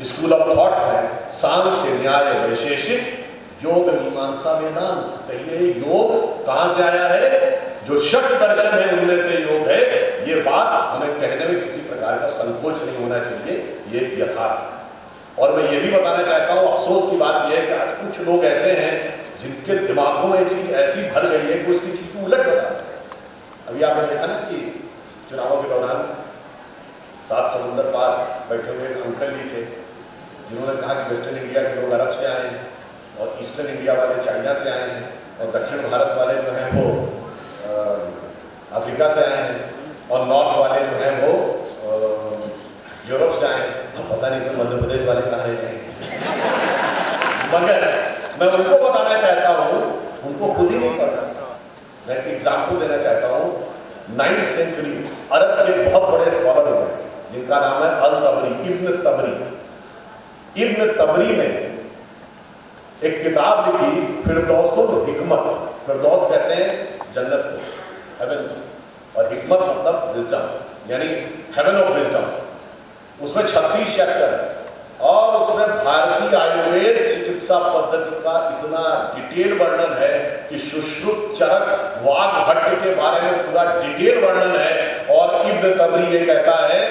Speaker 1: स्कूल ऑफ थॉट्स हैं, सांख्य, न्याय, वैशेषिक, योग, मीमांसा, वेदांत। कहिए योग कहां से आया है? जो षट दर्शन है उनमें से योग है। ये बात हमें कहने में किसी प्रकार का संकोच नहीं होना चाहिए, ये यथार्थ। और मैं ये भी बताना चाहता हूँ, अफसोस की बात यह है कि आज कुछ लोग ऐसे हैं जिनके दिमागों में चीज ऐसी भर गई है कि उसकी चीज उलट बताते हैं। अभी आपने देखा ना कि चुनावों के दौरान 7 समुंदर पार बैठे हुए एक अंकल जी थे जिन्होंने कहा कि वेस्टर्न इंडिया के लोग अरब से आए हैं, और ईस्टर्न इंडिया वाले चाइना से आए हैं, और दक्षिण भारत वाले जो हैं वो अफ्रीका से आए हैं, और नॉर्थ वाले जो हैं वो यूरोप से आए हैं। तो पता नहीं सर मध्य प्रदेश वाले कहाँ रह जाएंगे। मगर मैं उनको बताना चाहता हूँ, उनको खुद ही नहीं पता। मैं एक एग्जाम्पल देना चाहता हूँ। 9th सेंचुरी अरब के बहुत बड़े स्कॉलर हुए हैं जिनका नाम है अल तबरी, इब्न तबरी। इब्न तबरी ने एक किताब लिखी फिरदौसुल हिकमत, फिरदौस कहते हैं जन्नत को, हेवन को, और हिकमत मतलब विजडम, यानी हेवन ऑफ विजडम। उसमें 36 चैप्टर है और उसमें भारतीय आयुर्वेद चिकित्सा पद्धति का इतना डिटेल वर्णन है कि सुश्रुत, चरक, वाग भट्ट के बारे में पूरा डिटेल वर्णन है। और इब्न तबरी ये कहता है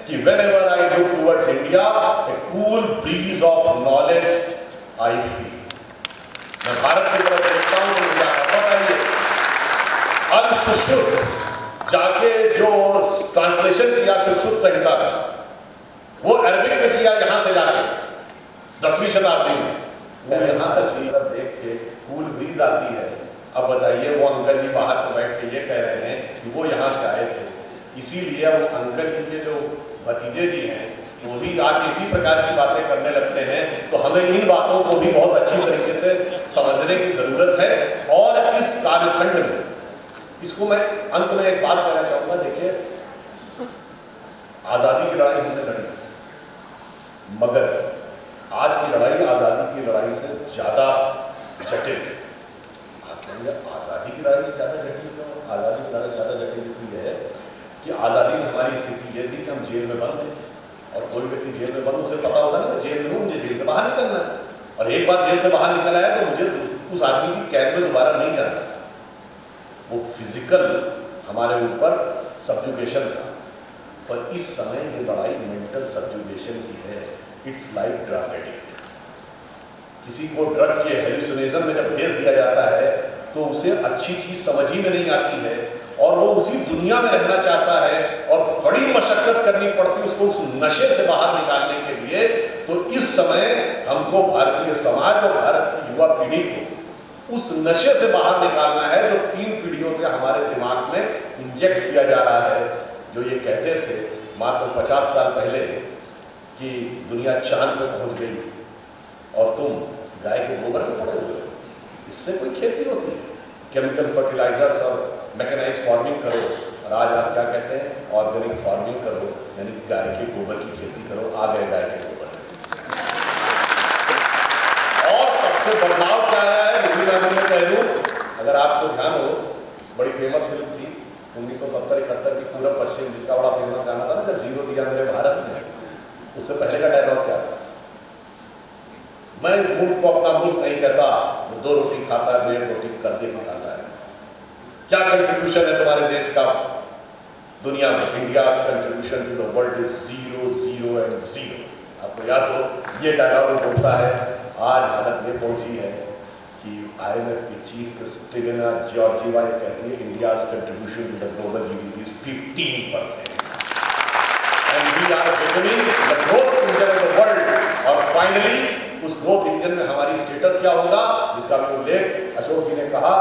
Speaker 1: कि whenever I look towards India, a cool breeze of knowledge I feel। मैं भारत की तरफ देखता हूँ तो मुझे बताइए, अब सुश्रुत जाके जो ट्रांसलेशन किया सुश्रुत संहिता का, वो अरबिक में किया यहाँ से जाके 10वीं शताब्दी में। मैं यहाँ से सीरत देख के कूल ब्रीज आती है। अब बताइए, वो अंकल जी बाहर से बैठ के ये कह रहे हैं कि वो यहाँ से आए थे, इसीलिए वो अंकल जी के जो भतीजे जी हैं वो भी आके इसी प्रकार की बातें करने लगते हैं। तो हमें इन बातों को भी बहुत अच्छी तरीके से समझने की जरूरत है। और इस कालखंड में, इसको मैं अंत में एक बात कहना चाहूंगा। देखिए, आजादी की लड़ाई हमने लड़ी, मगर आज की लड़ाई आजादी की लड़ाई से ज्यादा जटिल है। आप कहेंगे आजादी की लड़ाई से ज्यादा जटिल क्यों? आजादी की लड़ाई ज्यादा जटिल इसलिए है कि आजादी में हमारी स्थिति ये थी कि हम जेल में बंद थे, और कोई व्यक्ति जेल में बंद, उसे पता होता ना मैं जेल में हूँ, मुझे जेल से बाहर निकलना है, और एक बार जेल से बाहर निकल आया तो मुझे उस आदमी की कैद में दोबारा नहीं जाना था। वो फिजिकल हमारे ऊपर सब्जुगेशन था। पर इस समय ये लड़ाई मेंटल सब्जुगेशन की है। It's like drug addict. किसी को ड्रग के हेलुसिनेशन में जब भेज दिया जाता है तो उसे अच्छी चीज समझ ही में नहीं आती है, और वो उसी दुनिया में रहना चाहता है, और बड़ी मशक्कत करनी पड़ती है उसको उस नशे से बाहर निकालने के लिए। तो इस समय हमको भारतीय समाज और भारत की युवा पीढ़ी को उस नशे से बाहर निकालना है जो 3 पीढ़ियों से हमारे दिमाग में इंजेक्ट किया जा रहा है। जो ये कहते थे मात्र 50 साल पहले कि दुनिया चांद पे पहुंच गई और तुम गाय के गोबर में पड़े हुए हो, इससे कोई खेती होती है? केमिकल फर्टिलाइजर्स और मैकेनाइज फार्मिंग करो, और आज आप क्या कहते हैं? ऑर्गेनिक फार्मिंग करो, यानी गाय के गोबर की खेती करो। आ गए गाय के गोबर। और तब से बदलाव क्या आया है मैं कह दूं, अगर आपको ध्यान हो, बड़ी फेमस फिल्म थी 1970-71 की पूरब पश्चिम, जिसका बड़ा फेमस गाना था ना, जब जीरो दिया मेरे भारत ने। उससे पहले का डायलॉग क्या था? मैं इस मुल्क को अपना मुल्क नहीं कहता, वो 2 रोटी खाता है, 1 रोटी कर्जे में खाता है। क्या कंट्रीब्यूशन है तुम्हारे देश का दुनिया में? India's contribution to the world is 0, 0 and 0। आपको याद हो, ये डायलॉग बोलता है। आज हालत ये पहुंची है कि IMF की चीफ क्रिस्टेलिना जॉर्जिवा ये कहती है India's contribution to the global GDP is 15%, and we are becoming the growth engine of the world. और फाइनली उस ग्रोथ इंजन में हमारी स्टेटस क्या होगा, जिसका भी उल्लेख अशोक जी ने कहा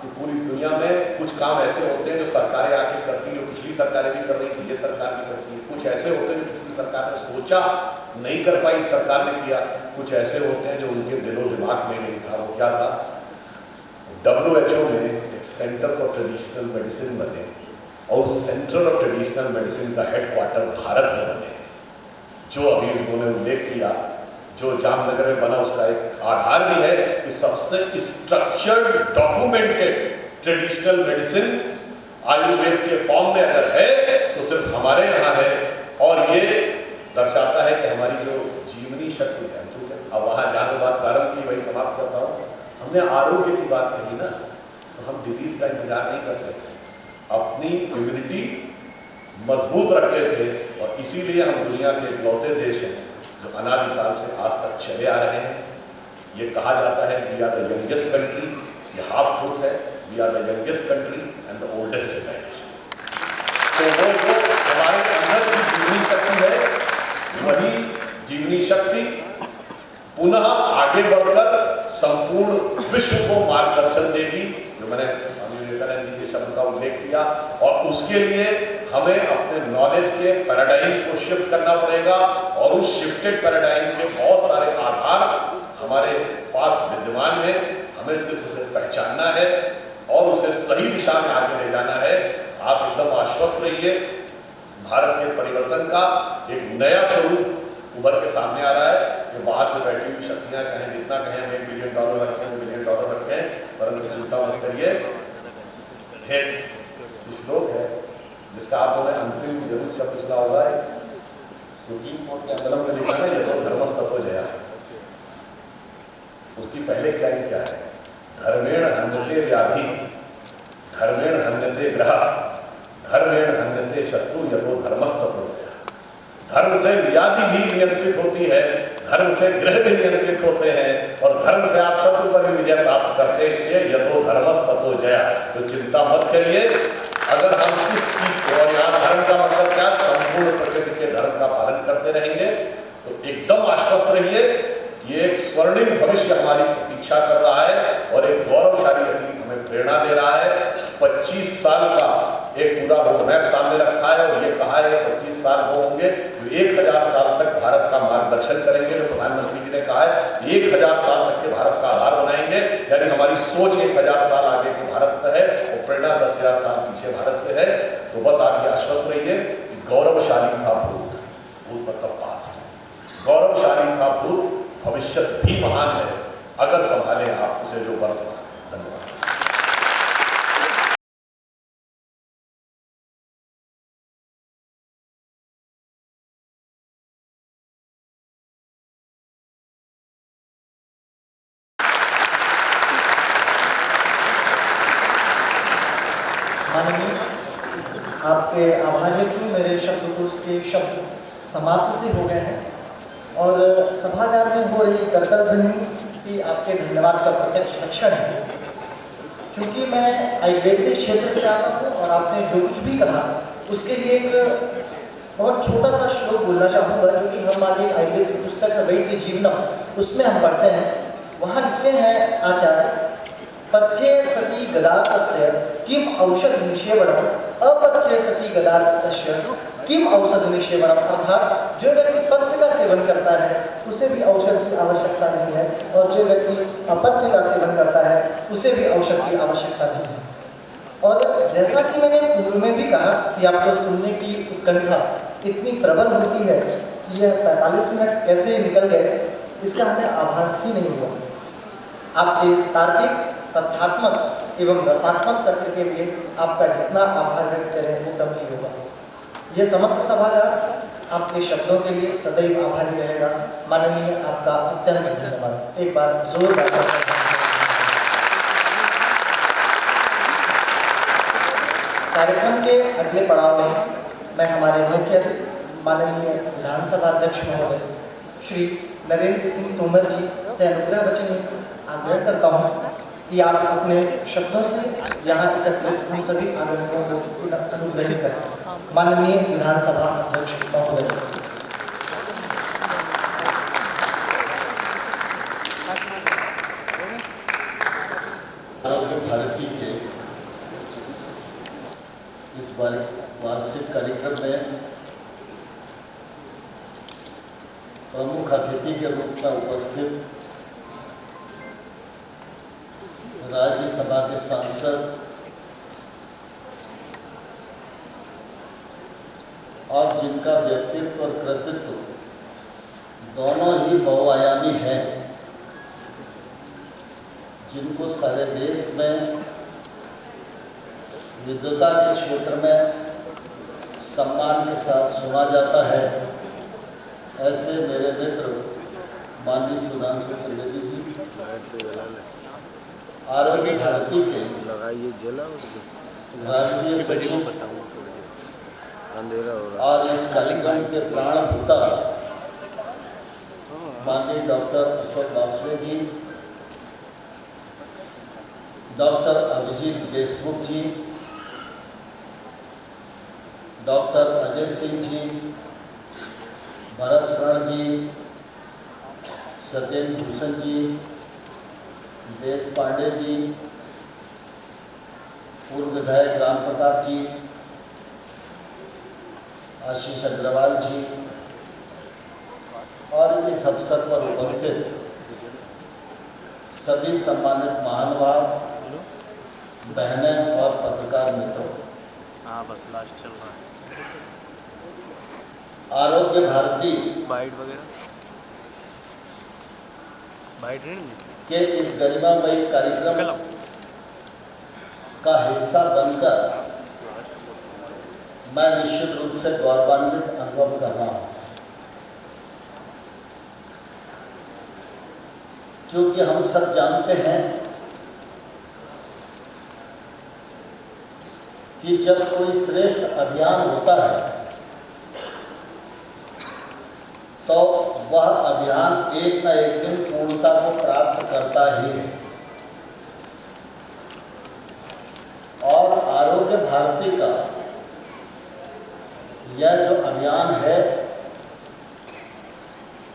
Speaker 1: कि पूरी दुनिया में कुछ काम ऐसे होते हैं जो सरकारें आके करती हैं, जो पिछली सरकारें भी कर रही थी, ये सरकार भी करती है। कुछ ऐसे होते हैं जो पिछली सरकार ने सोचा नहीं कर पाई, सरकार ने किया। कुछ ऐसे होते हैं जो उनके दिलो दिमाग में नहीं था। वो क्या था? WHO में एक सेंटर फॉर ट्रेडिशनल मेडिसिन बने, और सेंटर ऑफ ट्रेडिशनल मेडिसिन का हेडक्वार्टर भारत में बने, जो अभी उन्होंने उल्लेख किया, जो जामनगर में बना। उसका एक आधार भी है कि सबसे structured documented traditional medicine Ayurveda के फॉर्म में अगर है तो सिर्फ हमारे यहाँ है। और ये दर्शाता है कि हमारी जो जीवनी शक्ति है, चूंकि अब वहाँ जहाँ से बात प्रारंभ की वही समाप्त करता हूँ। हमने आरोग्य की बात कही ना, तो हम डिजीज का इंतजार नहीं करते थे, अपनी इम्यूनिटी मजबूत रखते थे। और इसीलिए हम दुनिया के इकलौते देश हैं जो अनादिकाल से आज तक चले आ रहे हैं। ये कहा जाता है we are the youngest country, ये हाफ ट्रूथ है। We are the youngest country and the oldest civilisation. तो वो हमारे अंदर की जीवनी शक्ति है, वही जीवनी शक्ति पुनः आगे बढ़कर संपूर्ण विश्व को मार्गदर्शन देगी, जो मैंने स्वामी विवेकानंद जी के शब्द का उल्लेख किया। और उसके लिए हमें अपने नॉलेज के पैराडाइम को शिफ्ट करना पड़ेगा, और उस शिफ्टेड पैराडाइम के बहुत सारे आधार हमारे पास विद्यमान है। हमें सिर्फ उसे पहचानना है और उसे सही दिशा में आगे ले जाना है। आप एकदम आश्वस्त रहिए, भारत के परिवर्तन का एक नया स्वरूप उभर के सामने आ रहा है। ये बाहर से बैठी हुई शक्तियां चाहे जितना कहें हम $1 बिलियन रखें, $2 बिलियन रखें, परंतु चिंता मत करिए। श्लोक है जिसका आपने अंतिम जरूर शब्द सुना होगा, सुप्रीम कोर्ट के कलम में लिखा है ये तो धर्मस्तत्व जया। उसकी पहले की लाइन क्या है? धर्मेण हन्यते व्याधि, धर्मेण हन्यते ग्रह, धर्मेण हन्यते शत्रु, यतो धर्मस्तत्व जया। धर्म से व्याधि भी नियंत्रित होती है, धर्म से ग्रह भी नियंत्रित होते हैं, और धर्म से आप शत्रु पर भी विजय प्राप्त करते हैं। इसलिए यतो धर्मस्ततो जया। तो चिंता मत करिए। अगर हम इस चीज को, और यहाँ धर्म का मतलब क्या, संपूर्ण प्रकृति के धर्म का पालन करते रहेंगे तो एकदम आश्वस्त रहिए कि एक स्वर्णिम भविष्य हमारी प्रतीक्षा कर रहा है और एक गौरवशाली अतीत हमें प्रेरणा दे रहा है। 25 साल का एक पूरा रोड मैप सामने रखा है और ये कहा है 25 साल वो होंगे जो 1000 साल तक भारत का मार्गदर्शन करेंगे। जो प्रधानमंत्री जी ने कहा है 1000 साल तक के भारत का आधार बनाएंगे, यानी हमारी सोच 1000 साल आगे के भारत में है और प्रेरणा 10,000 साल पीछे भारत से है। तो बस आप ये आश्वस्त रहिए कि गौरवशाली था भूत, भूत मतलब पास है, गौरवशाली था भूत, भविष्य भी महान है अगर संभाले आप उसे जो वर्तमान। धन्यवाद।
Speaker 2: माननीय, आपके आभार हेतु मेरे शब्दकोश के शब्द समाप्त से हो गए हैं और सभागार में हो रही करतल ध्वनि की आपके धन्यवाद का प्रत्यक्ष लक्षण है। चूँकि मैं आयुर्वेद के क्षेत्र से आता हूँ और आपने जो कुछ भी कहा उसके लिए एक बहुत छोटा सा श्लोक बोलना चाहूँगा, जो कि हमारी आयुर्वेद की पुस्तक है वैद्य जीवनम, उसमें हम पढ़ते हैं। वहाँ लिखते हैं आचार्य, पथ्ये सती गदातस्य किम औषध निषेवणम, अपथ्ये सती गदातस्य किम औषध निषेवणम। अर्थात जो व्यक्ति पथ्य का सेवन करता है उसे भी औषध की आवश्यकता नहीं है, और जो व्यक्ति अपथ्य का सेवन करता है उसे भी औषध की आवश्यकता नहीं है। और जैसा कि मैंने पूर्व में भी कहा कि आपको सुनने की उत्कंठा इतनी प्रबल होती है कि यह 45 मिनट कैसे निकल गए इसका हमें आभास ही नहीं हुआ। आपके इस तार्किक, तथ्यात्मक एवं रसात्मक सत्र के लिए आपका जितना आभार व्यक्त करें वो कम ही होगा। ये समस्त सभागार आपके शब्दों के लिए सदैव आभारी रहेगा। माननीय, आपका अत्यंत धन्यवाद। एक बार जोरदार। कार्यक्रम के अगले पड़ाव में मैं हमारे मुख्य अतिथि माननीय विधानसभा अध्यक्ष महोदय श्री नरेंद्र सिंह तोमर जी से अनुग्रह वचन आग्रह करता हूँ कि आप अपने शब्दों से यहाँ एकत्रित हम सभी आगंतुकों को अनुग्रहित करें। माननीय विधानसभा अध्यक्ष महोदय।
Speaker 3: आरोग्य भारती के इस वार्षिक कार्यक्रम में प्रमुख अतिथि के रूप में उपस्थित राज्यसभा के सांसद और जिनका व्यक्तित्व और कृतित्व दोनों ही बहुआयामी हैं, जिनको सारे देश में विद्वता के क्षेत्र में सम्मान के साथ सुना जाता है, ऐसे मेरे मित्र माननीय सुधांशु त्रिवेदी जी आरोग्य भारती के राष्ट्रीय सचिव और इस कार्यक्रम के प्राणभूता माननीय डॉक्टर अशोक वासवे जी, डॉक्टर अभिजीत देशमुख जी, डॉक्टर अजय सिंह जी, भरत शरण जी, सत्येंद्र भूषण जी, देश पांडे जी, पूर्व विधायक राम प्रताप जी, आशीष अग्रवाल जी और इस अवसर पर उपस्थित सभी सम्मानित महानुभाव, बहनें और पत्रकार मित्रों।
Speaker 4: बस लास्ट चल रहा है।
Speaker 3: आरोग्य भारती
Speaker 4: बाइट ऋण
Speaker 3: कि इस गरिमामयी कार्यक्रम का हिस्सा बनकर मैं निश्चित रूप से गौरवान्वित अनुभव कर रहा हूँ, क्योंकि हम सब जानते हैं कि जब कोई श्रेष्ठ अभियान होता है तो वह अभियान एक न एक दिन पूर्णता को प्राप्त करता ही है। और आरोग्य भारती का यह जो अभियान है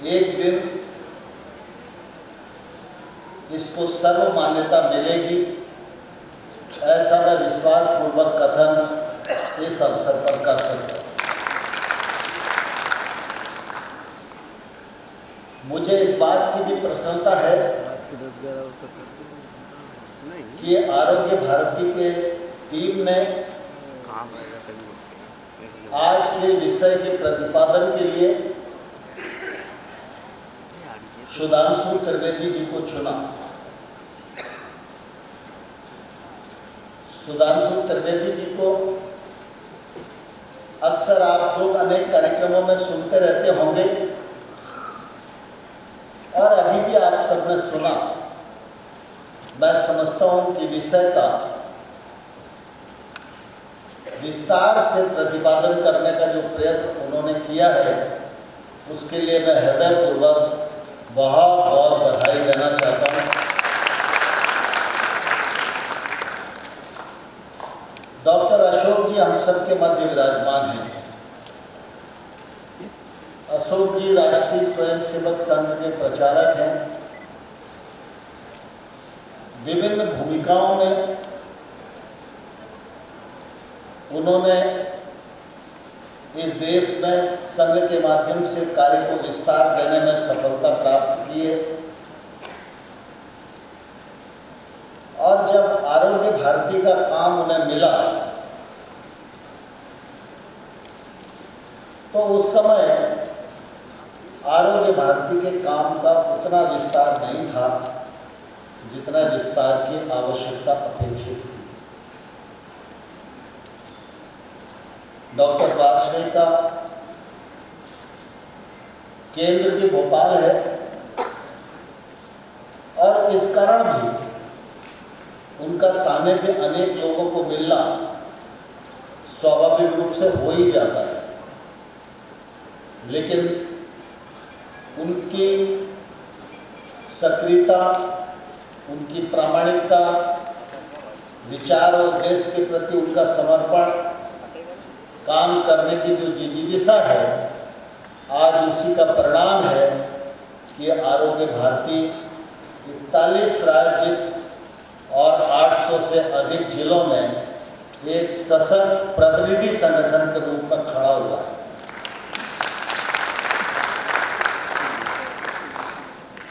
Speaker 3: एक दिन इसको सर्व मान्यता मिलेगी, ऐसा मैं विश्वास पूर्वक कथन इस अवसर पर कर सकता हूँ। मुझे इस बात की भी प्रसन्नता है कि आरोग्य भारती के टीम ने आज के विषय के प्रतिपादन के लिए सुधांशु त्रिवेदी जी को चुना। सुधांशु त्रिवेदी जी को अक्सर आप लोग अनेक कार्यक्रमों में सुनते रहते होंगे और अभी भी आप सबने सुना। मैं समझता हूं कि विषय का विस्तार से प्रतिपादन करने का जो प्रयत्न उन्होंने किया है उसके लिए मैं हृदयपूर्वक बहुत बहुत बधाई देना चाहता हूं। डॉक्टर अशोक जी हम सबके मध्य विराजमान हैं। अशोक जी राष्ट्रीय स्वयंसेवक संघ के प्रचारक हैं। विभिन्न भूमिकाओं में उन्होंने इस देश में संघ के माध्यम से कार्य को विस्तार देने में सफलता प्राप्त की है। और जब आरोग्य भारती का काम उन्हें मिला तो उस समय आरोग्य भारती के काम का उतना विस्तार नहीं था जितना विस्तार की आवश्यकता अपेक्षित थी। डॉक्टर वाजपेयी का केंद्र भी भोपाल है और इस कारण भी उनका सानिध्य अनेक लोगों को मिलना स्वाभाविक रूप से हो ही जाता है। लेकिन उनकी सक्रियता, उनकी प्रामाणिकता, विचार और देश के प्रति उनका समर्पण, काम करने की जो जिज्ञासा है, आज उसी का परिणाम है कि आरोग्य भारती 41 राज्य और 800 से अधिक जिलों में एक सशक्त प्रतिनिधि संगठन के रूप में खड़ा हुआ है।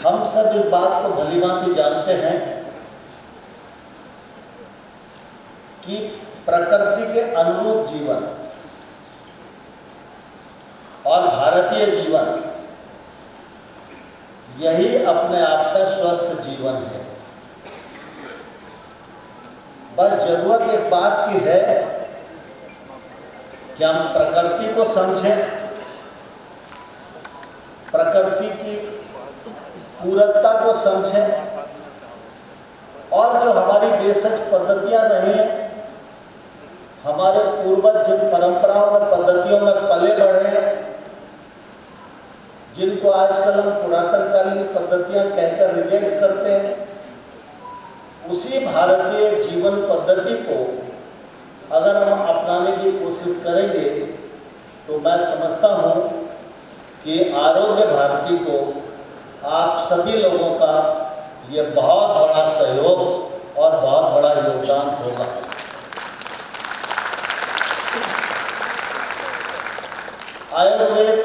Speaker 3: हम सब इस बात को भलीभांति जानते हैं कि प्रकृति के अनुरूप जीवन और भारतीय जीवन यही अपने आप में स्वस्थ जीवन है। बस जरूरत इस बात की है कि हम प्रकृति को समझें, प्रकृति की पूरकता को समझें और जो हमारी देशज पद्धतियां रही हैं, हमारे पूर्वज जिन परंपराओं में पद्धतियों में पले बढ़े हैं, जिनको आजकल हम पुरातन कालीन पद्धतियां कहकर रिजेक्ट करते हैं, उसी भारतीय जीवन पद्धति को अगर हम अपनाने की कोशिश करेंगे तो मैं समझता हूं कि आरोग्य भारती को आप सभी लोगों का ये बहुत बड़ा सहयोग और बहुत बड़ा योगदान होगा। आयुर्वेद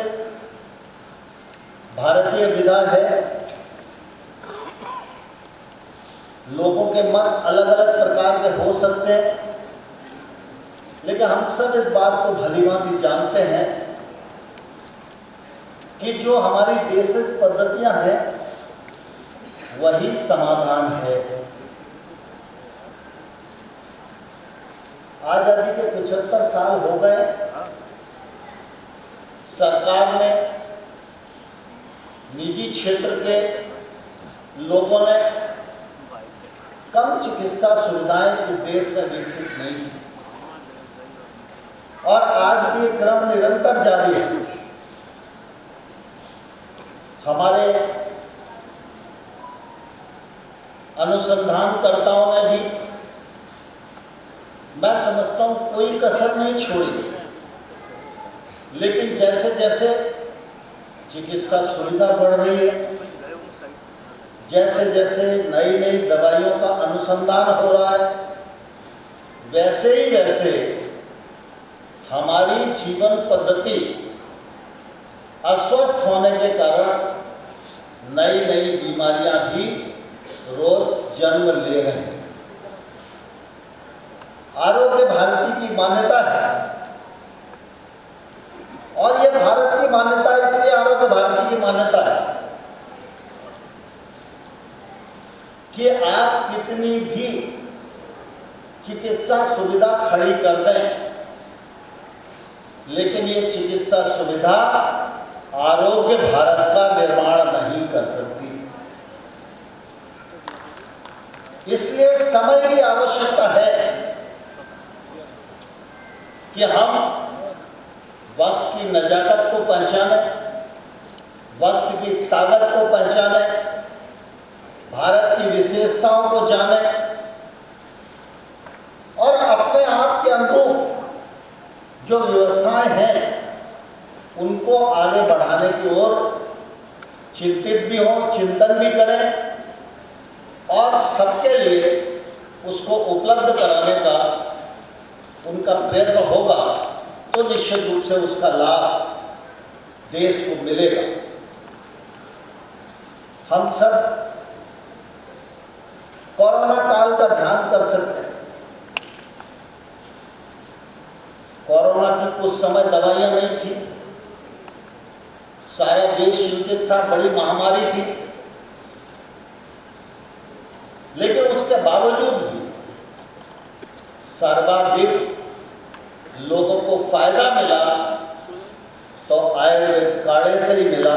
Speaker 3: भारतीय विधा है। लोगों के मत अलग अलग प्रकार के हो सकते हैं, लेकिन हम सब इस बात को भलीभांति जानते हैं कि जो हमारी देशज पद्धतियां हैं वही समाधान है। आजादी के 75 साल हो गए। सरकार ने, निजी क्षेत्र के लोगों ने कम चिकित्सा सुविधाएं इस देश में विकसित नहीं की और आज भी ये क्रम निरंतर जारी है। हमारे अनुसंधानकर्ताओं ने भी, मैं समझता हूं, कोई कसर नहीं छोड़ी। लेकिन जैसे जैसे चिकित्सा सुविधा बढ़ रही है, जैसे जैसे नई नई दवाइयों का अनुसंधान हो रहा है, वैसे ही वैसे हमारी जीवन पद्धति अस्वस्थ होने के कारण नई नई बीमारियां भी रोज जन्म ले रहे हैं। आरोग्य भारती की मान्यता है और ये भारत की मान्यता है, इसलिए आरोग्य भारती की मान्यता है कि आप कितनी भी चिकित्सा सुविधा खड़ी कर दें, लेकिन ये चिकित्सा सुविधा आरोग्य भारत का निर्माण नहीं कर सकती। इसलिए समय की आवश्यकता है कि हम वक्त की नजाकत को पहचाने, वक्त की ताकत को पहचाने, भारत की विशेषताओं को जाने और अपने आप के अनुरूप जो व्यवस्थाएं हैं उनको आगे बढ़ाने की ओर चिंतित भी हों, चिंतन भी करें और सबके लिए उसको उपलब्ध कराने का उनका प्रयत्न होगा तो निश्चित रूप से उसका लाभ देश को मिलेगा। हम सब कोरोना काल का ध्यान कर सकते हैं। कोरोना की कुछ समय दवाइयां नहीं थी, सारा देश चिंतित था, बड़ी महामारी थी, लेकिन उसके बावजूद भी सर्वाधिक लोगों को फायदा मिला तो आयुर्वेद काढ़े से ही मिला।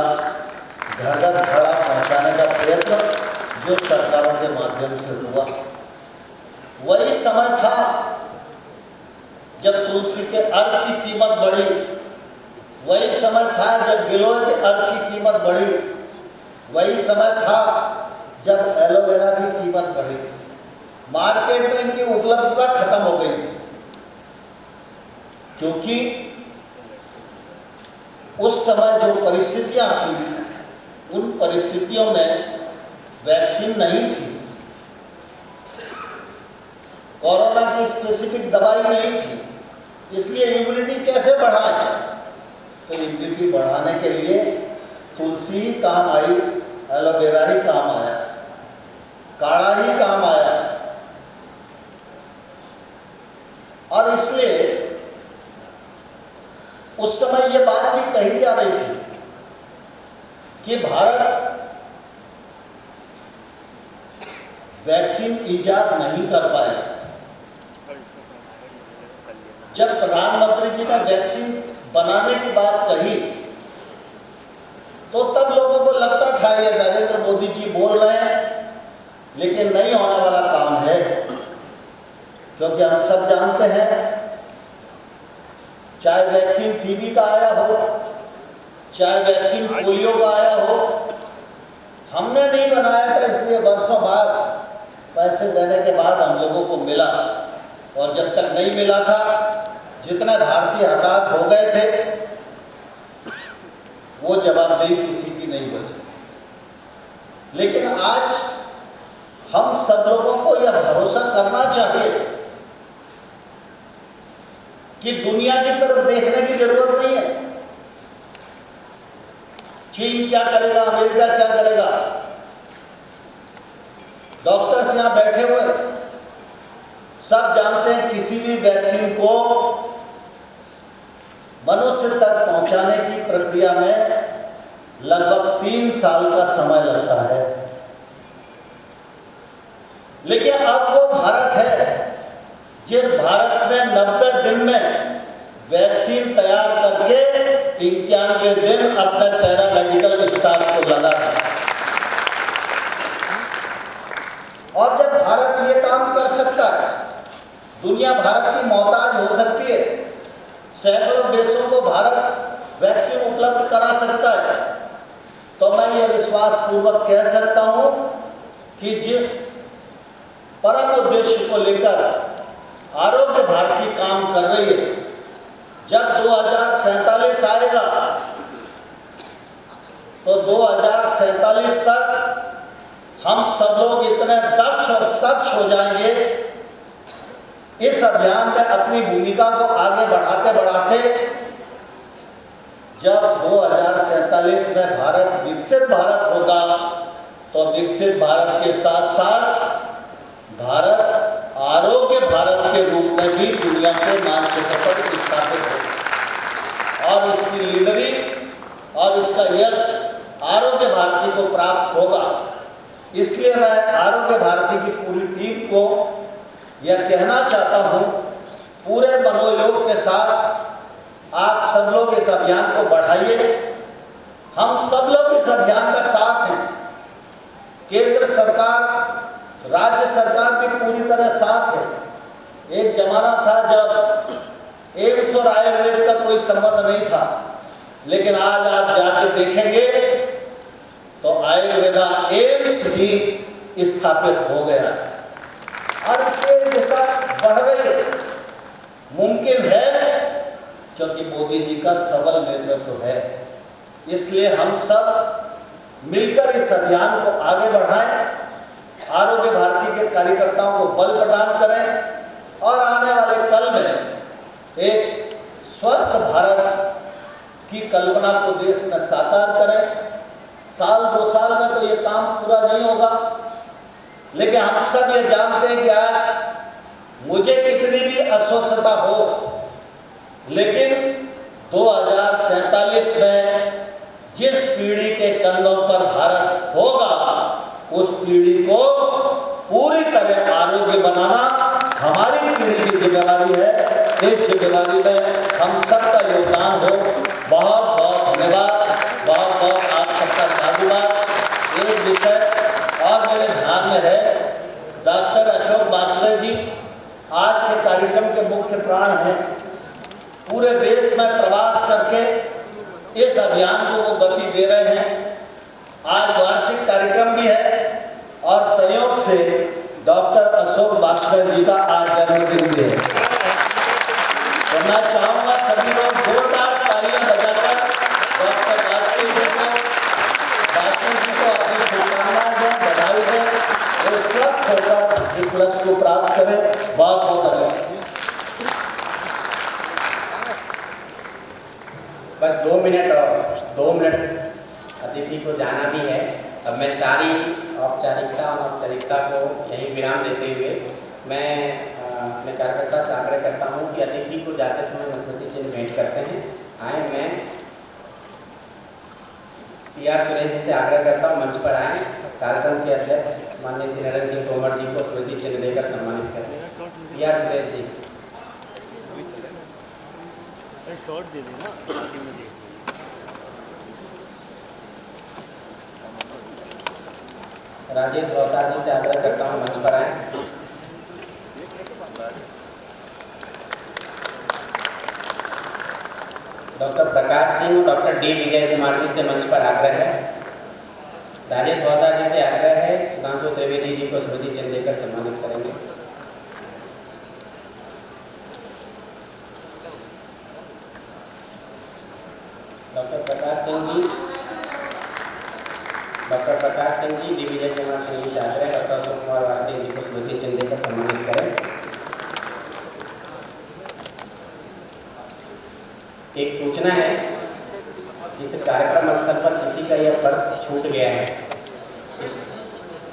Speaker 3: घर घर घड़ा पहुंचाने का प्रयत्न जो सरकारों के माध्यम से हुआ, वही समय था जब तुलसी के अर्क की कीमत बढ़ी, वही समय था जब गिलोय के अर्क की कीमत बढ़ी, वही समय था जब एलोवेरा की कीमत बढ़ी। मार्केट में इनकी उपलब्धता खत्म हो गई थी क्योंकि उस समय जो परिस्थितियां थी उन परिस्थितियों में वैक्सीन नहीं थी, कोरोना की स्पेसिफिक दवाई नहीं थी, इसलिए इम्यूनिटी कैसे बढ़ाएं? तो इम्यूनिटी बढ़ाने के लिए तुलसी ही काम आई, एलोवेरा ही काम आया, काढ़ा ही काम आया। और इसलिए उस समय ये बात भी कही जा रही थी कि भारत वैक्सीन इजाद नहीं कर पाए। जब प्रधानमंत्री जी ने वैक्सीन बनाने की बात कही तो तब लोगों को लगता था ये नरेंद्र मोदी जी बोल रहे हैं, लेकिन नहीं होने वाला काम है, क्योंकि हम सब जानते हैं चाहे वैक्सीन टीबी का आया हो, चाहे वैक्सीन पोलियो का आया हो, हमने नहीं बनाया था, इसलिए वर्षों बाद पैसे देने के बाद हम लोगों को मिला। और जब तक नहीं मिला था, जितने भारतीय हताहत हो गए थे वो जवाबदेही किसी की नहीं बची। लेकिन आज हम सब लोगों को यह भरोसा करना चाहिए कि दुनिया की तरफ देखने की जरूरत नहीं है। चीन क्या करेगा, अमेरिका क्या करेगा, डॉक्टर्स यहां बैठे हुए सब जानते हैं किसी भी वैक्सीन को मनुष्य तक पहुंचाने की प्रक्रिया में लगभग 3 साल का समय लगता है। लेकिन अब वो भारत है जिस भारत ने 90 दिन में वैक्सीन तैयार करके 91 दिन अपने पैरामेडिकल स्टाफ को लगा था। और जब भारत ये काम कर सकता है, दुनिया भारत की मोहताज हो सकती है, सैकड़ों देशों को भारत वैक्सीन उपलब्ध करा सकता है, तो मैं ये विश्वास पूर्वक कह सकता हूं कि जिस परम उद्देश्य को लेकर आरोग्य भारती काम कर रही है, जब 2047 आएगा तो 2047 तक हम सब लोग इतने दक्ष और सक्षम हो जाएंगे, इस अभियान में अपनी भूमिका को आगे बढ़ाते बढ़ाते जब 2047 में भारत विकसित भारत होगा, तो विकसित भारत के साथ साथ भारत आरोग्य भारत के रूप में भी दुनिया के मानचित्र पर स्थापित होगा और इसकी लीडरी और इसका यश आरोग्य भारती को प्राप्त होगा। इसलिए मैं आरोग्य भारती की पूरी टीम को यह कहना चाहता हूं, पूरे मनोयोग के साथ आप सब लोग इस अभियान को बढ़ाइए। हम सब लोग इस अभियान का साथ हैं, केंद्र सरकार, राज्य सरकार भी पूरी तरह साथ है। एक जमाना था जब एम्स और आयुर्वेद का कोई संबंध नहीं था, लेकिन आज आप जाके देखेंगे तो आयुर्वेदा एम्स भी स्थापित हो गया और इसके दिशा बढ़ रही है। मुमकिन है क्योंकि मोदी जी का सबल नेतृत्व है। इसलिए हम सब मिलकर इस अभियान को आगे बढ़ाएं, आरोग्य भारती के कार्यकर्ताओं को बल प्रदान करें और आने वाले कल में एक स्वस्थ भारत की कल्पना को देश में साकार करें। साल 2 साल में तो ये काम पूरा नहीं होगा, लेकिन हम सब ये जानते हैं कि आज मुझे कितनी भी अस्वस्थता हो, लेकिन 2047 में जिस पीढ़ी के कंधों पर भारत होगा, उस पीढ़ी को पूरी तरह आरोग्य बनाना हमारी पीढ़ी की जिम्मेदारी है। इस जिम्मेदारी में हम सबका योगदान हो। बहुत बहुत धन्यवाद, बहुत बहुत आप सबका साधुवाद। एक विषय और मेरे ध्यान में है, डॉक्टर अशोक वाजपेयी जी आज के कार्यक्रम के मुख्य प्राण हैं। पूरे देश में प्रवास करके इस अभियान को वो गति दे रहे हैं। आज वार्षिक कार्यक्रम भी है और संयोग से डॉक्टर अशोक वाजपेयी जी का आज जन्मदिन भी है। तो मैं चाहूँगा सभी लोग जोरदार तालियां बजाकर डॉक्टर वाजपेयी जी को अपनी शुभकामनाएं दें, बधाई दें, वो स्वस्थ होकर इस लक्ष्य को प्राप्त करें। बहुत बहुत धन्यवाद।
Speaker 5: बस 2 मिनट और 2 मिनट अतिथि को जाना भी है। अब मैं सारी औपचारिकता और अनौपचारिकता को यहीं विराम देते हुए मैं अपने कार्यकर्ता से आग्रह करता हूं कि अतिथि को जाते समय स्मृति चिन्ह भेंट करते हैं। आए, मैं PR सुरेश जी से आग्रह करता हूं मंच पर आए। कार्यक्रम के अध्यक्ष माननीय श्री नरेंद्र सिंह तोमर जी को स्मृति चिन्ह देकर सम्मानित करें। PR सुरेश जी
Speaker 4: शॉर्ट दे देना।
Speaker 5: राजेश बौसार जी से आग्रह करता हूं मंच पर आए। डॉक्टर प्रकाश सिंह और डॉक्टर D विजय कुमार जी से मंच पर आग्रह है। राजेश बौसार जी से आग्रह है, सुधांशु त्रिवेदी जी को स्मृति चिन्ह देकर सम्मानित करेंगे। डॉक्टर प्रकाश सिंह जी, D विजय कुमार सिंह जी से आग्रह है, डॉक्टर अशोक कुमार वाजपेयी जी को स्मृति चिन्ह देकर सम्मानित करें। एक सूचना है, इस कार्यक्रम स्थल पर किसी का यह पर्स छूट गया है।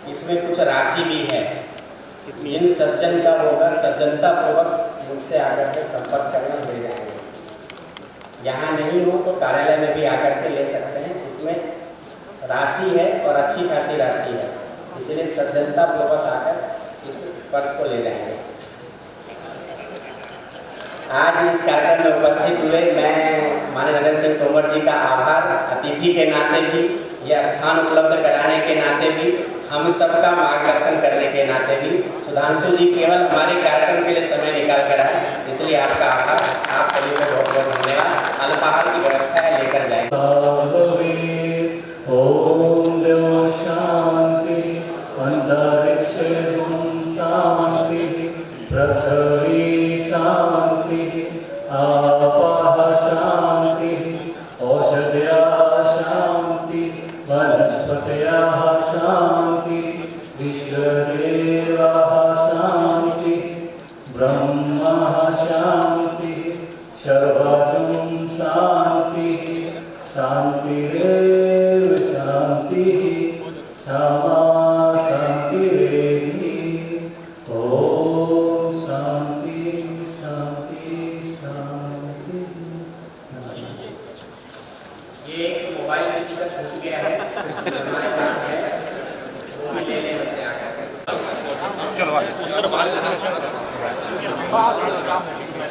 Speaker 5: इसमें कुछ राशि भी है। जिन सज्जन का होगा सज्जनता पूर्वक मुझसे आकर के संपर्क करना ले जाएंगे। यहाँ नहीं हो तो कार्यालय में भी आकर के ले सकते हैं। इसमें राशि है और अच्छी खासी राशि है, इसलिए सज्जनता पूर्वक आकर इस पर्स को ले जाएंगे। आज इस कार्यक्रम में उपस्थित हुए मैं माननीय नरेंद्र सिंह तोमर जी का आभार, अतिथि के नाते भी, यह स्थान उपलब्ध कराने के नाते भी, हम सबका मार्गदर्शन करने के नाते भी। सुधांशु जी केवल हमारे कार्यक्रम के लिए समय निकाल कर आए, इसलिए आपका आभार। आप सभी को बहुत बहुत धन्यवाद। अल्पाहार की व्यवस्था है, लेकर जाएंगे।
Speaker 6: ओम देव शांति, अंतरिक्ष शांति, पृथ्वी शांति, आपः शांति, औषधयः शांति, वनस्पतयः शांति, विश्वदेवः शांति, ब्रह्म शांति, सर्वं शांति, शांतिरेव शांति, सामा शांतिरेधि। ओम शांति शांति शांति।
Speaker 5: ये एक मोबाइल किसी का छूट गया है, हमारे पास है, वो भी ले लें वैसे आकर।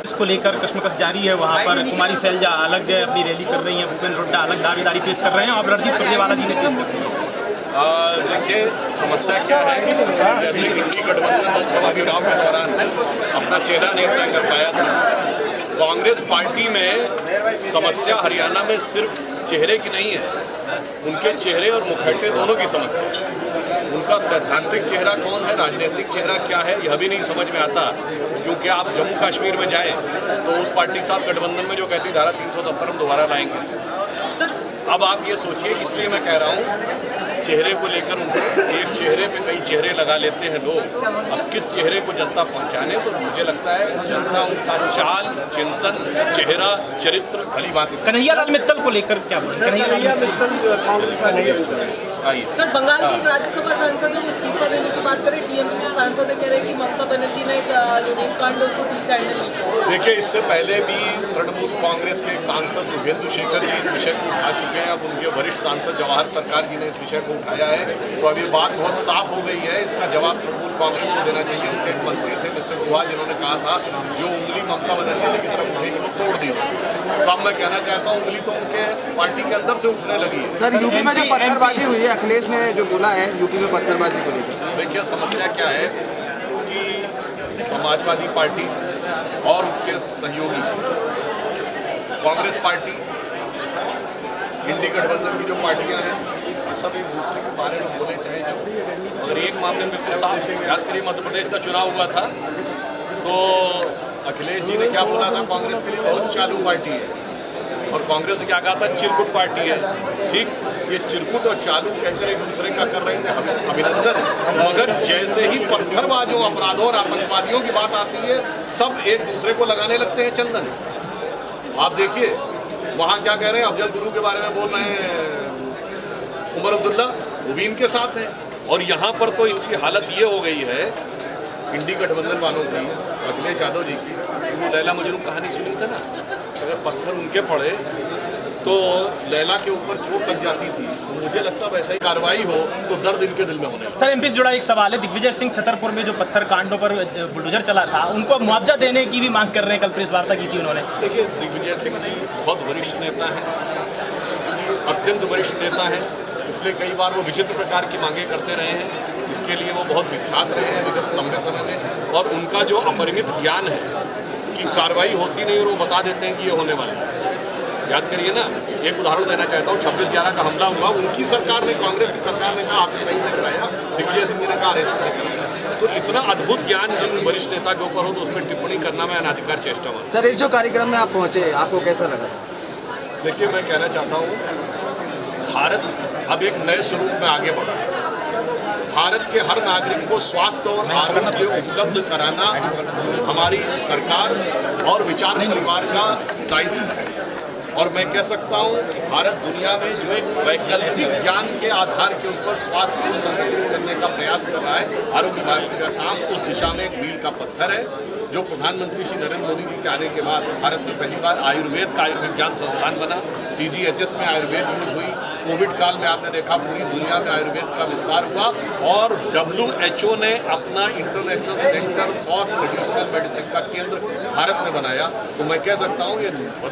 Speaker 7: इसको लेकर कश्मकश जारी है। वहाँ पर कुमारी सैलजा अलग अपनी रैली कर रही हैं, भूपेंद्र हुड्डा अलग दावेदारी पेश कर रहे हैं और रणदीप सुरजेवाला जी ने पेश कर रहे हैं।
Speaker 1: देखिए समस्या क्या है, जैसे इंडी गठबंधन लोकसभा चुनाव के दौरान अपना चेहरा नहीं तय कर पाया था। कांग्रेस पार्टी में समस्या हरियाणा में सिर्फ चेहरे की नहीं है, उनके चेहरे और मुखौटे दोनों की समस्या है। उनका सैद्धांतिक चेहरा कौन है, राजनीतिक चेहरा क्या है, यह भी नहीं समझ में आता। क्योंकि आप जम्मू कश्मीर में जाएं तो उस पार्टी के साथ गठबंधन में जो कहती धारा 370 हम दोबारा लाएंगे। अब आप ये सोचिए, इसलिए मैं कह रहा हूँ चेहरे को लेकर उनको एक चेहरे पे कई चेहरे लगा लेते हैं लोग। अब किस चेहरे को जनता पहचाने, तो मुझे लगता है जनता उनका चाल, चिंतन, चेहरा, चरित्र भली बात।
Speaker 7: कन्हैयालाल मित्तल को लेकर क्या बोलें? कन्हैयालाल मित्तल
Speaker 1: आइए
Speaker 8: सर, बंगाल के एक राज्यसभा सांसद है, इस्तीफा देने की बात करें। टीएमसी के सांसद कह रहे हैं कि ममता बनर्जी ने जो रेप कांड है उसको ठीक से हैंडल नहीं किया।
Speaker 1: देखिए, इससे पहले भी तृणमूल कांग्रेस के एक सांसद शुभेंदु शेखर जी इस विषय को उठा चुके हैं। अब उनके वरिष्ठ सांसद जवाहर सरकार जी ने इस विषय को उठाया है, तो अभी बात बहुत साफ हो गई है। इसका जवाब तृणमूल कांग्रेस को देना चाहिए। उनके एक मंत्री थे मिस्टर गुहा, जिन्होंने कहा था जो उंगली ममता बनर्जी की तरफ उठेगी वो तोड़ दी। तो अब मैं कहना चाहता हूँ उंगली तो उनके पार्टी के अंदर से उठने लगी है।
Speaker 9: सर, यूपी में जो पत्थरबाजी हुई है, अखिलेश ने जो बोला है यूपी में पत्थरबाजी को लेकर,
Speaker 1: देखिए समस्या क्या है कि समाजवादी पार्टी और उनके सहयोगी कांग्रेस पार्टी, इंडी गठबंधन की जो पार्टियां हैं, सब एक दूसरे के बारे में बोले चाहे जो, मगर एक मामले में बिल्कुल साफ। याद करिए मध्य प्रदेश का चुनाव हुआ था तो अखिलेश जी ने क्या बोला था, कांग्रेस के लिए बहुत चालू पार्टी है, और कांग्रेस ने क्या कहा था, चिरकुट पार्टी है। ठीक, ये चिरकुट और चालू कहकर एक दूसरे का कर रहे थे अभिनंदन, मगर जैसे ही पत्थरबाजों, अपराधों और आतंकवादियों की बात आती है, सब एक दूसरे को लगाने लगते हैं चंदन। आप देखिए वहाँ क्या कह रहे हैं, अफजल गुरु के बारे में बोल रहे हैं उमर अब्दुल्ला, वो भी इनके साथ हैं। और यहाँ पर तो इनकी हालत ये हो गई है इंडी गठबंधन वालों की, अखिलेश यादव जी की, वो लैला मजनू कहानी सुनी था ना, अगर पत्थर उनके पड़े तो लैला के ऊपर चोट लग जाती थी, तो मुझे लगता वैसा ही कार्रवाई हो तो दर्द इनके दिल में होने लगा।
Speaker 7: सर, एमपी से जुड़ा एक सवाल है। दिग्विजय सिंह छतरपुर में जो पत्थर कांडों पर बुलडोजर चला था, उनको मुआवजा देने की भी मांग कर रहे हैं। कल प्रेस वार्ता की थी उन्होंने।
Speaker 1: देखिए, दिग्विजय सिंह जी बहुत वरिष्ठ नेता हैं, अत्यंत वरिष्ठ नेता हैं, इसलिए कई बार वो विचित्र प्रकार की मांगे करते रहे हैं। इसके लिए वो बहुत विख्यात रहे हैं विगत लंबे समय में, और उनका जो अपरिमित ज्ञान है कि कार्रवाई होती नहीं और वो बता देते हैं कि ये होने वाली है। याद करिए ना, एक उदाहरण देना चाहता हूँ, 26/11 का हमला हुआ, उनकी सरकार ने, कांग्रेस की सरकार ने कहा आपसे सही नहीं कराया, दिग्विजय सिंह जी ने कहा अरेस्ट नहीं कराया। तो इतना अद्भुत ज्ञान जिन वरिष्ठ नेता के ऊपर हो तो उस पर टिप्पणी करना मैं अनाधिकार चेष्टा मानता हूं।
Speaker 9: सर, इस जो कार्यक्रम में आप पहुंचे, आपको कैसा लगा?
Speaker 1: देखिए, मैं कहना चाहता हूँ भारत अब एक नए स्वरूप में आगे बढ़ा है। भारत के हर नागरिक को स्वास्थ्य और आरोग्य उपलब्ध कराना हमारी सरकार और विचार परिवार का दायित्व है। और मैं कह सकता हूँ कि भारत दुनिया में जो एक वैकल्पिक ज्ञान के आधार के ऊपर स्वास्थ्य को संरक्षित करने का प्रयास कर रहा है, आरोग्य भारती का काम उस दिशा में एक मील का पत्थर है, जो प्रधानमंत्री श्री नरेंद्र मोदी जी के आने के बाद भारत में पहली बार आयुर्वेद का आयुर्विज्ञान संस्थान बना, CGHS में आयुर्वेद यूज हुई, कोविड काल में आपने देखा पूरी दुनिया में आयुर्वेद का विस्तार हुआ और WHO ने अपना international centre for traditional medicine का केंद्र भारत में बनाया। तो मैं कह सकता हूँ ये